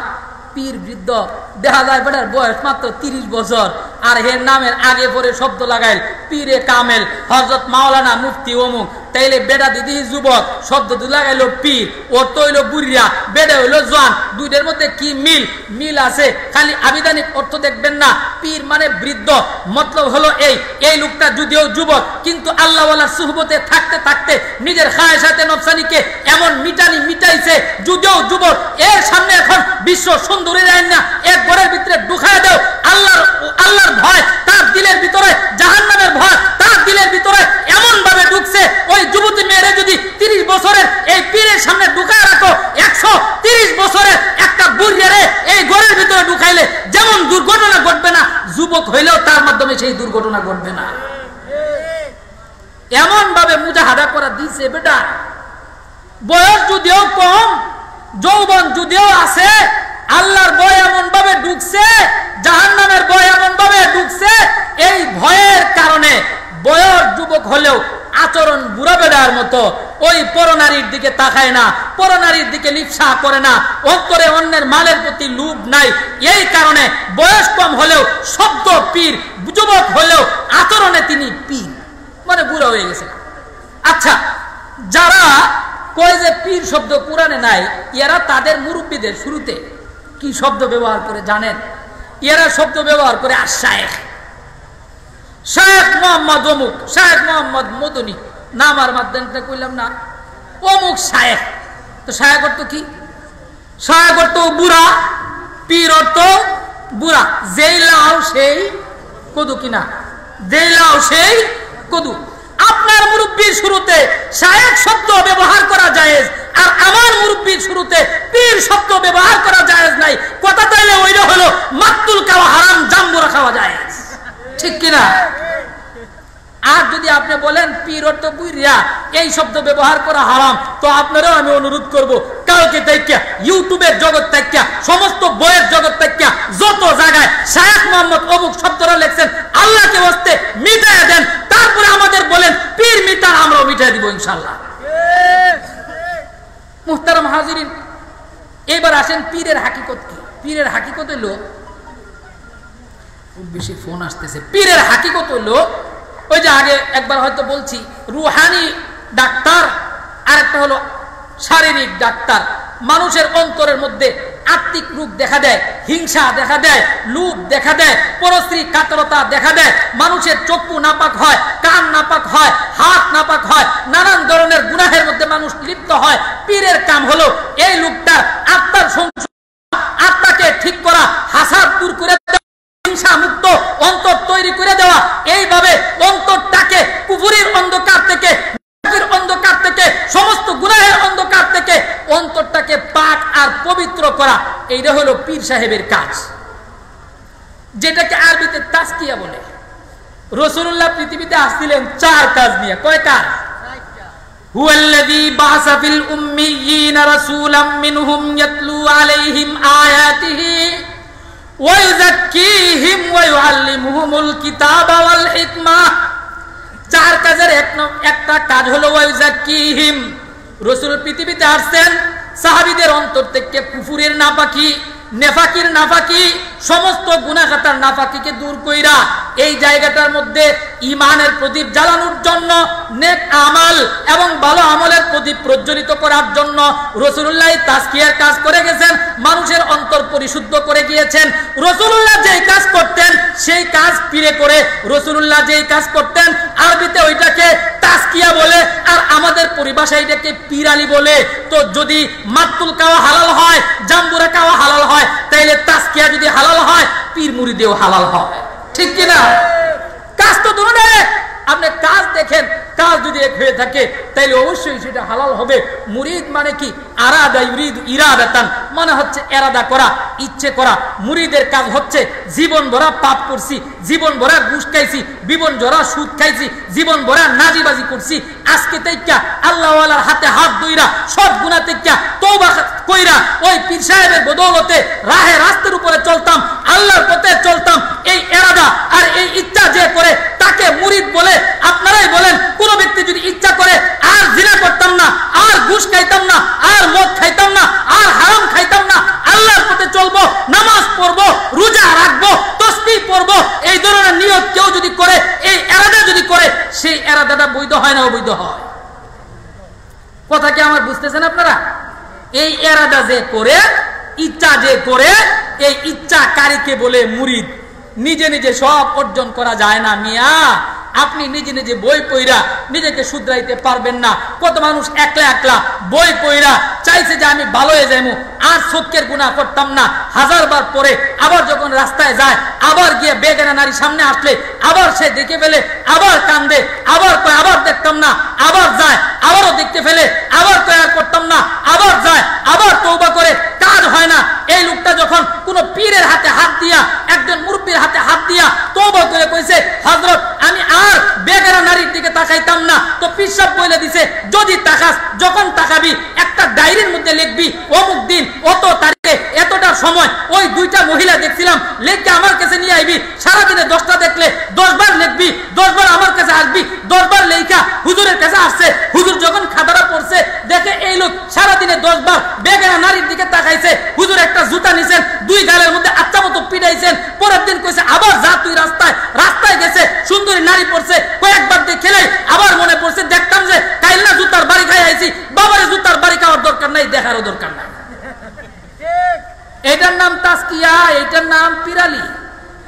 পীর বৃদ্ধ দেখা যায় বেটার বয়স মাত্র 30 বছর আর এর নামের আগে পরে শব্দ লাগাইল পীরে কামেল হযরত মাওলানা মুফতি অমুক তাইলে বেটা দিদি যুবক শব্দ লাগাইলো পীর ও তো হইলো বুড়িয়া বেটা হইলো জওয়ান দুইটার মধ্যে কি মিল আছে খালি আবিধানিক অর্থ দেখবেন না পীর মানে বৃদ্ধ মতলব হলো এই লোকটা যদিও যুবক কিন্তু আল্লাহওয়ালার সুহবতে থাকতে থাকতে নিজের খায়েশাতে নফসানিকে এমন মিটাইছে যদিও যুবক এর সামনে এখন বিশ্ব সুন্দরীর আইনা এক ঘরের ভিতরে ঢুকায় দাও আল্লাহর ভয় তার দিলের ভিতরে জাহান্নামের ভয় তার দিলের ভিতরে এমন ভাবে ঢুকছে ওই যুবতী মেয়েরে যদি 30 বছরের এই পীরের সামনে ঢুকায় রাখো 130 বছরের একটা বুড়িয়ারে এই ঘরের ভিতরে ঢুকাইলে যেমন দুর্ঘটনা ঘটবে না যুবক হইলেও তার মাধ্যমে সেই দুর্ঘটনা ঘটবে না এমন ভাবে মুজাহাদা করা দিছে বেটা বয়স যদিও কম যৌবন যদিও আছে আল্লাহর ভয় এমন ভাবে ঢুকছে জাহান্নামের ভয় এমন ভাবে ঢুকছে এই ভয়ের কারণে বয়স যুবক হলেও আচরণ বুড়া বেড়ার মতো ওই পরনারীর দিকে তাকায় না পরনারীর দিকে লিপ্সা করে না অন্তরে অন্যের মালের প্রতি লোভ নাই এই কারণে বয়স কম হলেও শব্দ পীর যুবক হলেও আচরণে তিনি পীর মানে বুড়া হয়ে গেছে আচ্ছা যারা কয় যে পীর শব্দ কোরআনে নাই এরা তাদের মুরব্বীদের শুরুতে কি শব্দ ব্যবহার করে জানেন এরা শব্দ ব্যবহার করে আশায়েখ শায়েখ মোহাম্মদ অমুক শায়েখ মোহাম্মদ মদনী নাম আর মাধ্যমে কইলাম না অমুক শায়েখ তো শায়েখ অর্থ কি শায়েখ অর্থ বুড়া পীর অর্থ বুড়া যেই লাও সেই কদু কিনা যেই লাও সেই কদু আপনার মুরব্বির শুরুতে শায়েখ শব্দ ব্যবহার করা জায়েজ আর আমার মুরব্বির শুরুতে পীর শব্দ ব্যবহার করা জায়েজ নাই কথা তাইলে ওইটা হলো মাতুল খাওয়া হারাম জাম্বুরা খাওয়া জায়েজ ঠিক কিনা আর যদি আপনি বলেন পীর অর্থ বুইরিয়া এই শব্দ ব্যবহার করা হারাম তো আপনারও আমি অনুরোধ করব কালকে থেকে ইউটিউবের জগৎ থেকে সমস্ত বইয়ের জগৎ থেকে যত জায়গায় শায়েখ মোহাম্মদ অমুক শব্দরা লেখছেন আল্লাহকে ওয়াস্তে মিটায় দেন তারপরে আমাদের বলেন পীর মিটার আমরাও মিটায় দিব ইনশাআল্লাহ মুহতারাম হাজিরিন এবার আসেন পীরের হাকিকত কি পীরের হাকিকত হলো খুব বেশি ফোন আসতেছে পীরের হাকিকত হলো ওই যে আগে একবার হয়তো বলছি রুহানি ডাক্তার আর একটা হলো শারীরিক ডাক্তার মানুষের অন্তরের মধ্যে আত্মিক রূপ দেখা দেয়, হিংসা দেখা দেয়, লোভ দেখা দেয়, পরশ্রী কাতরতা দেখা দেয়, মানুষের চক্ষু নাপাক হয়, কান নাপাক হয়, হাত নাপাক হয়, নানান ধরনের গুনাহের মধ্যে মানুষ লিপ্ত হয়। পীরের কাম হলো এই লোকটার আত্মার সংশোধন, আত্মাকে ঠিক করা, হাসাদ দূর করে দেওয়া, হিংসা মুক্ত অন্তর তৈরি করে দেওয়া। এইভাবে অন্তরটাকে কুফুরির অন্ধকার থেকে, অন্ধকার থেকে, সমস্ত গুনাহের অন্ধকার থেকে অন্তরটাকে পাক আর পবিত্র করা, এইটা হলো পীর সাহেবের কাজ, যেটাকে আরবিতে তাজকিয়া বলে। রাসূলুল্লাহ পৃথিবীতে আসছিলেন 4 কাজ নিয়ে। কয় কাজ? হুয়াল্লাযী বা'আসা ফিল উম্মিয়্যিনা রাসূলাম মিনহুম ইয়াতলু আলাইহিম আয়াতিহি ওয়া ইউযাক্কিহিম ওয়া ইউআল্লিমুহুমুল কিতাবা ওয়াল হিকমা। 4 কাজের একটা কাজ হলো ওয়া ইউযাক্কিহিম। রাসূল পৃথিবীতে আসছেন সাহাবীদের অন্তর থেকে কুফুরের নাপাকি, নেফাকির নাফাকি, সমস্ত গুনাহগাতার নাফাকিকে দূর কইরা এই জায়গাটার মধ্যে ঈমানের প্রদীপ জ্বালানোর জন্য, নেক আমাল এবং ভালো আমলের প্রদীপ প্রজ্বলিত করার জন্য রাসূলুল্লাহ তাজকিয়ার কাজ করে গেছেন, মানুষের অন্তর পরিশুদ্ধ করে গিয়েছেন। রাসূলুল্লাহ যেই কাজ করতেন সেই কাজ পীরে করে, রাসূলুল্লাহ যেই কাজ করতেন আরবিতে ওইটাকে তাজকিয়া বলে, আর আমাদের পরিভাষায় এটাকে পীরালি বলে। তো যদি মাতুল খাওয়া হালাল হয়, জাম্বুরা খাওয়া হালাল হয়, তাইলে তাজকিয়া যদি হালাল হয়, পীর মুরিদেও হালাল হয়। ঠিক কিনা? কাজ তো দুটো এক। আপনি কাজ দেখেন, কাজ যদি এক হয়ে থাকে তাইলে অবশ্যই সেটা হালাল হবে। মুরিদ মানে কি? আরাদা ইউরিদু ইরাদাতান, মানে হচ্ছে এরাদা করা, ইচ্ছে করা। মুরিদের কাজ হচ্ছে জীবন ভরা পাপ করছি, জীবন ভরা ঘুষ খাইছি, জীবন ভরা সুদ খাইছি, জীবন ভরা নাজিবাজি করছি, আজকে তেইকা আল্লাহওয়ালার হাতে হাত ধইরা সব গুনাহ তেইকা তওবা কইরা ওই পীর সাহেবের বদৌলতে রাহে রাস্তার উপরে চলতাম, আল্লাহর পথে চলতাম। এই এরাদা আর এই ইচ্ছা যে করে তাকে মুরিদ বলে। আপনারাই বলেন, কোন ব্যক্তি যদি ইচ্ছা করে আর জিনা করতাম না, আর ঘুষ খাইতাম না, আর মদ খাইতাম না, আর হারাম খাইতাম না, আল্লাহর পথে চলবো, নামাজ পড়বো, রোজা রাখবো, তাসবিহ পড়বো, এই ধরনের নিয়ত কেউ যদি করে, এই এরাদা যদি করে, সেই এরাদাটা বৈধ হয় না অবৈধ হয়? কথা কি আমার বুঝতেছেন আপনারা? এই এরাদা যে করে, ইচ্ছা যে করে, এই ইচ্ছাকারীকে বলে মুরিদ। নিজে নিজে সব অর্জন করা যায় না মিয়া। আপনি নিজে নিজে বই পড়া নিজেকে শুধরাইতে পারবেন না। কত মানুষ একলা একলা বই পড়া চাইছে যে আমি ভালো হয়ে যাইমু, আর সত্যের গুনাহ করতাম না, 1000 বার পরে আবার যখন রাস্তায় যায়, আবার গিয়ে বেগানা নারী সামনে আসলে আবার সে দেখে ফেলে, আবার কান্দে, আবার কয় আবার দেখতাম না, আবার যায়, আবারও দেখতে ফেলে, আবার কয় আর করতাম না, আবার যায়, আবার তওবা করে, কাজ হয় না। এই লোকটা যখন কোন পীরের হাতে হাত দিয়া, একজন মুরব্বির হাতে হাত দিয়া তওবা করে কইছে, হযরত আমি আর বেগানা নারীর দিকে তাকাইতাম না, তো পীর সাহেব বলে দিছে, যদি তাকাস, যখন তাকাবি একটা ডায়েরির মধ্যে লিখবি অমুক দিন অত তারিখে এতটার সময় ওই 2টা মহিলা দেখছিলাম, লিখে আমার কাছে নিয়ে আইবি। সারাদিনে 10টা দেখলে 10 বার লিখবি, 10 বার আমার কাছে আসবি, 10 বার লেখা হুজুরের কাছে আসছে। হুজুর যখন খাতাটা পড়ছে দেখে এই লোক সারাদিনে 10 বার বেগানা নারীর দিকে তাকাইছে, হুজুর একটা জুতা নিছেন, 2 গালের মধ্যে আচ্ছা মতো পিটাইছেন। পরের দিন কইছে আবার যা তুই রাস্তায়, রাস্তায় গেছে সুন্দরী নারী পড়ছে, কয়েকবার দেখলে আবার মনে পড়ছে, দেখতাম যে কাইল্লা জুতার বাড়ি খাই আইছি, বাবারে জুতার বাড়ি খাওয়ার দরকার নাই, দেখারও দরকার নাই। এটার নাম তাজকিয়া, এটার নাম পিরালি।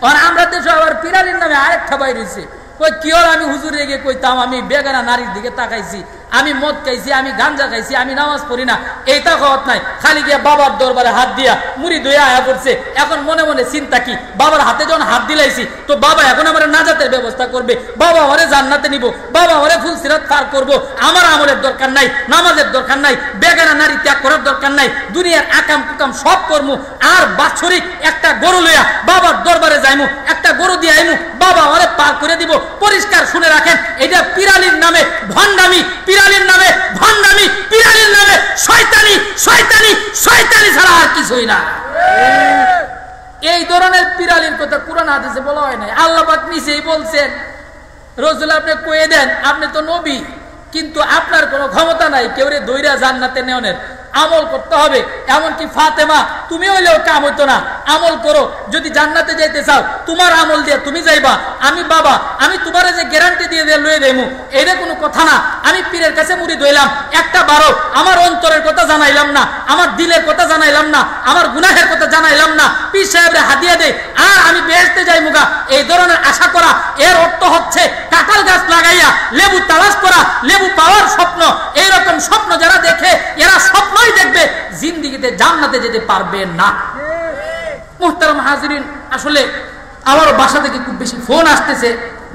আর আমরা দেশে আবার পিরালির নামে আরেকটা বাইর হইছে, কই কি হল, আমি হুজুর রেগে কইতাম আমি বেগানা নারীর দিকে তাকাইছি, আমি মদ খাইছি, আমি গাঞ্জা খাইছি, আমি নামাজ পড়ি না, এইটা কথা নাই। খালি গিয়া বাবার দরবারে হাত দিয়া মুড়ি ধুয়ে আয়া পড়ছে। এখন মনে মনে চিন্তা কি, বাবার হাতে যখন হাত দিলাইছি তো বাবা এখন আমার নাজাতের ব্যবস্থা করবে, বাবা ওরে জান্নাতে নিব, বাবা ওরে ফুলসিরাত পার করব। আমার আমলের দরকার নাই, নামাজের দরকার নাই, বেগানা নারী ত্যাগ করার দরকার নাই, দুনিয়ার আকাম কুকাম সব করমু। আর বাৎসরিক একটা গরু লইয়া বাবার দরবারে যাইমু, একটা গরু দিয়ে আইমু, বাবা ওরে পার করে দিব। পরিষ্কার শুনে রাখেন, এটা পিরালির নামে ভণ্ডামি, পিরালির নামে ভণ্ডামি, পিরালির নামে শয়তানি, শয়তানি, শয়তানি ছাড়া আর কিছুই না। এই ধরনের পিরালির কথা কুরআন হাদিসে বলা হয় নাই, আল্লাহ পাক নিজেই বলছেন। রাসূল আপনি কয়ে দেন আপনি তো নবী, কিন্তু আপনার কোনো ক্ষমতা নাই কেউরে দইরা জান্নাতে নেওয়ার, আমল করতে হবে। এমনকি ফাতেমা তুমি হইলেও কাম হইতো না, আমল করো, যদি জান্নাতে যাইতে চাও তোমার আমল দিয়ে তুমি যাইবা। আমি বাবা আমি তোমারে যে গ্যারান্টি দিয়ে লয়ে দেবো এটা কোনো কথা না। আমি পীরের কাছে মুরিদ হইলাম, একটা বারো আমার অন্তরের কথা জানাইলাম না, আমার দিলের কথা জানাইলাম না, আমার গুনাহের কথা জানাইলাম না, পীর সাহেবরে হাদিয়া দেয় আর আমি বেহেশতে যাই মুগা, এই ধরনের আশা করা এর অর্থ হচ্ছে কাঁঠাল গাছ লাগাইয়া লেবু তালাশ করা, লেবু পাওয়ার স্বপ্ন। এইরকম স্বপ্ন যারা দেখে এরা স্বপ্নই দেখবে, জিন্দেগিতে জান্নাতে যেতে পারবে না। মুহতারাম হাজিরিন, আসলে আমারও বাসা থেকে খুব বেশি ফোন আসতেছে,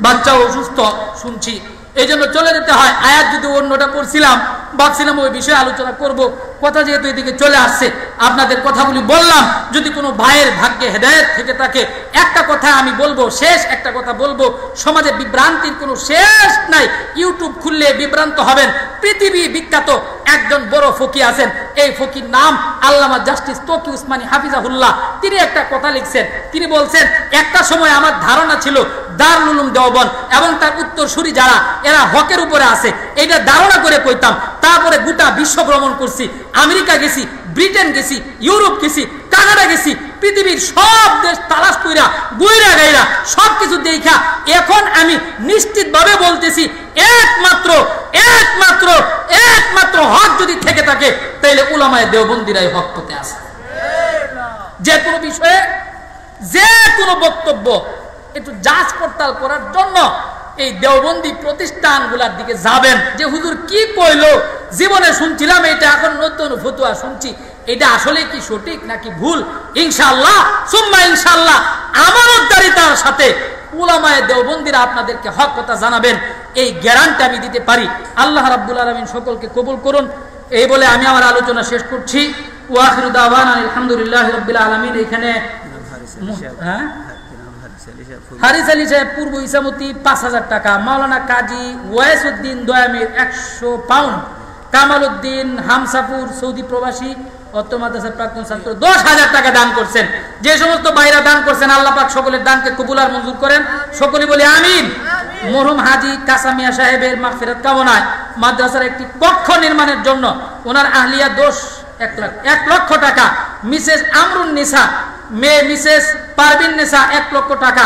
বাচ্চাও অসুস্থ শুনছি, এই জন্য চলে যেতে হয়। আয়াত যদি অন্যটা পড়ছিলাম, ভাবছিলাম ওই বিষয়ে আলোচনা করব, কথা যেহেতু এদিকে চলে আসছে আপনাদের কথাগুলি বললাম। যদি কোনো ভাইয়ের ভাগ্যে হেদায়েত থেকে থাকে একটা কথা আমি বলবো, শেষ একটা কথা বলবো, সমাজে বিভ্রান্তির কোনো শেষ নাই। ইউটিউব খুললে বিভ্রান্ত হবেন। পৃথিবী বিখ্যাত একজন বড় ফকি আছেন, এই ফকির নাম আল্লামা জাস্টিস তকি উসমানী হাফিজাহুল্লাহ। তিনি একটা কথা লিখছেন, তিনি বলছেন একটা সময় আমার ধারণা ছিল দারুল উলুম দেওবন্দ এবং তার উত্তরসূরি যারা এরা হকের উপরে আছে, এটা ধারণা করে কইতাম। তারপরে গোটা বিশ্ব ভ্রমণ করছি, আমেরিকা গেছি, ব্রিটেন গেছি, ইউরোপ গেছি, কানাডা গেছি, পৃথিবীর সব দেশ তালাশ কইরা গুইরা গাইরা সবকিছু দেখা এখন আমি নিশ্চিত ভাবে বলতেছি একমাত্র একমাত্র একমাত্র হক যদি থেকে থাকে তাহলে উলামায়ে দেওবন্দিরাই হক পথে আছে। যে কোনো বিষয়ে যে কোনো বক্তব্য একটু যাচ পড়তাল করার জন্য এই দেওবন্দি প্রতিষ্ঠানগুলোর দিকে যাবেন, যে হুজুর কি কইলো, জীবনে শুনছিলাম এটা, এখন নতুন ফতুয়া শুনছি, এটা আসলে কি সঠিক নাকি ভুল। ইনশাআল্লাহ সুম্মা ইনশাআল্লাহ আমানতদারিতার সাথে উলামায়ে দেওবন্দিরা আপনাদেরকে হক কথা জানাবেন, এই গ্যারান্টি আমি দিতে পারি। আল্লাহ রাব্বুল আলামিন সকলকে কবুল করুন। এই বলে আমি আমার আলোচনা শেষ করছি। ওয়া আখিরু দাওয়ানা আলহামদুলিল্লাহি রাব্বিল আলামিন। এখানে হ্যাঁ হারিস আলী সাহেব পূর্ব ইসামতি ৫,০০০ টাকা, মাওলানা কাজী ওয়াইসউদ্দিন দয়ামির ১০০ পাউন্ড, কামাল উদ্দিন হামসাপুর সৌদি প্রবাসী অত্র মাদ্রাসার প্রাক্তন ছাত্র ১০,০০০ টাকা দান করছেন। যে সমস্ত ভাইরা দান করছেন আল্লাহ পাক সকলের দানকে কবুল আর মঞ্জুর করেন, সকলে বলি আমিন। মরহুম হাজী কাসামিয়া সাহেবের মাগফিরাত কামনায় মাদ্রাসার একটি কক্ষ নির্মাণের জন্য ওনার আহলিয়া দোষ ১ লক্ষ টাকা, মিসেস আমরুন নিসা মেয়ে মিসেস পারভিন নেসা ১ লক্ষ টাকা,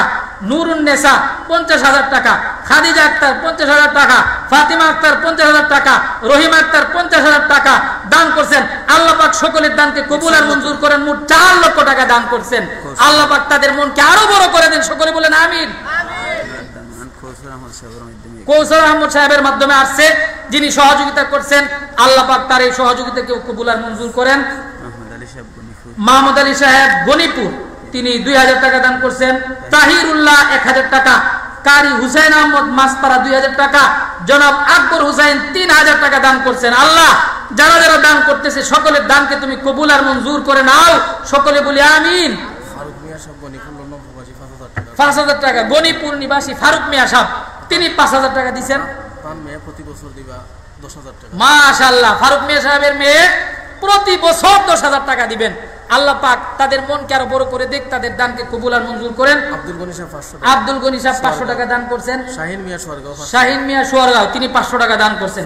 নুরুন নেসা ৫০,০০০ টাকা, খাদিজা আক্তার ৫০,০০০ টাকা, ফাতিমা আক্তার ৫০,০০০ টাকা, রহিমা আক্তার ৫০,০০০ টাকা দান করছেন। আল্লাহ পাক সকলের দানকে কবুল আর মঞ্জুর করেন। মোট ৪ লক্ষ টাকা দান করছেন। আল্লাহ পাক তাদের মনকে আরো বড় করে দেন, সকলে বলেন আমিন। কৌশল আহমদ সাহেবের মাধ্যমে আসছে, যিনি সহযোগিতা করছেন, আল্লাহ পাক তার এই সহযোগিতাকে কবুল আর মঞ্জুর করেন। মাহমুদ আলী সাহেব গনিপুর, তিনি ২,০০০ টাকা দান করছেন। তাহিরুল্লাহ ১,০০০ টাকা, কারি হুসাইন আহমদ মাসপাড়া ২,০০০ টাকা, জনাব আকবর হুসাইন ৩,০০০ টাকা দান করছেন। আল্লাহ যারা যারা দান করতেছে সকলের দানকে তুমি কবুল আর মঞ্জুর করে নাও, সকলে বলি আমিন। ৫,০০০ টাকা গনিপুর নিবাসী ফারুক মিয়া সাহেব, তিনি ৫,০০০ টাকা দিচ্ছেন। মাশাআল্লাহ, ফারুক মিয়া সাহেবের মেয়ে প্রতি বছর 10,০০০ টাকা দিবেন। আল্লাহ পাক তাদের মনকে আরো বড় করে দেখ, তাদের দানকে কবুল আর মঞ্জুর করেন। আব্দুল গনি সাহেব ৫০০ টাকা দান করছেন। শাহিন মিয়া সোয়ারগাঁও, তিনি ৫০০ টাকা দান করছেন।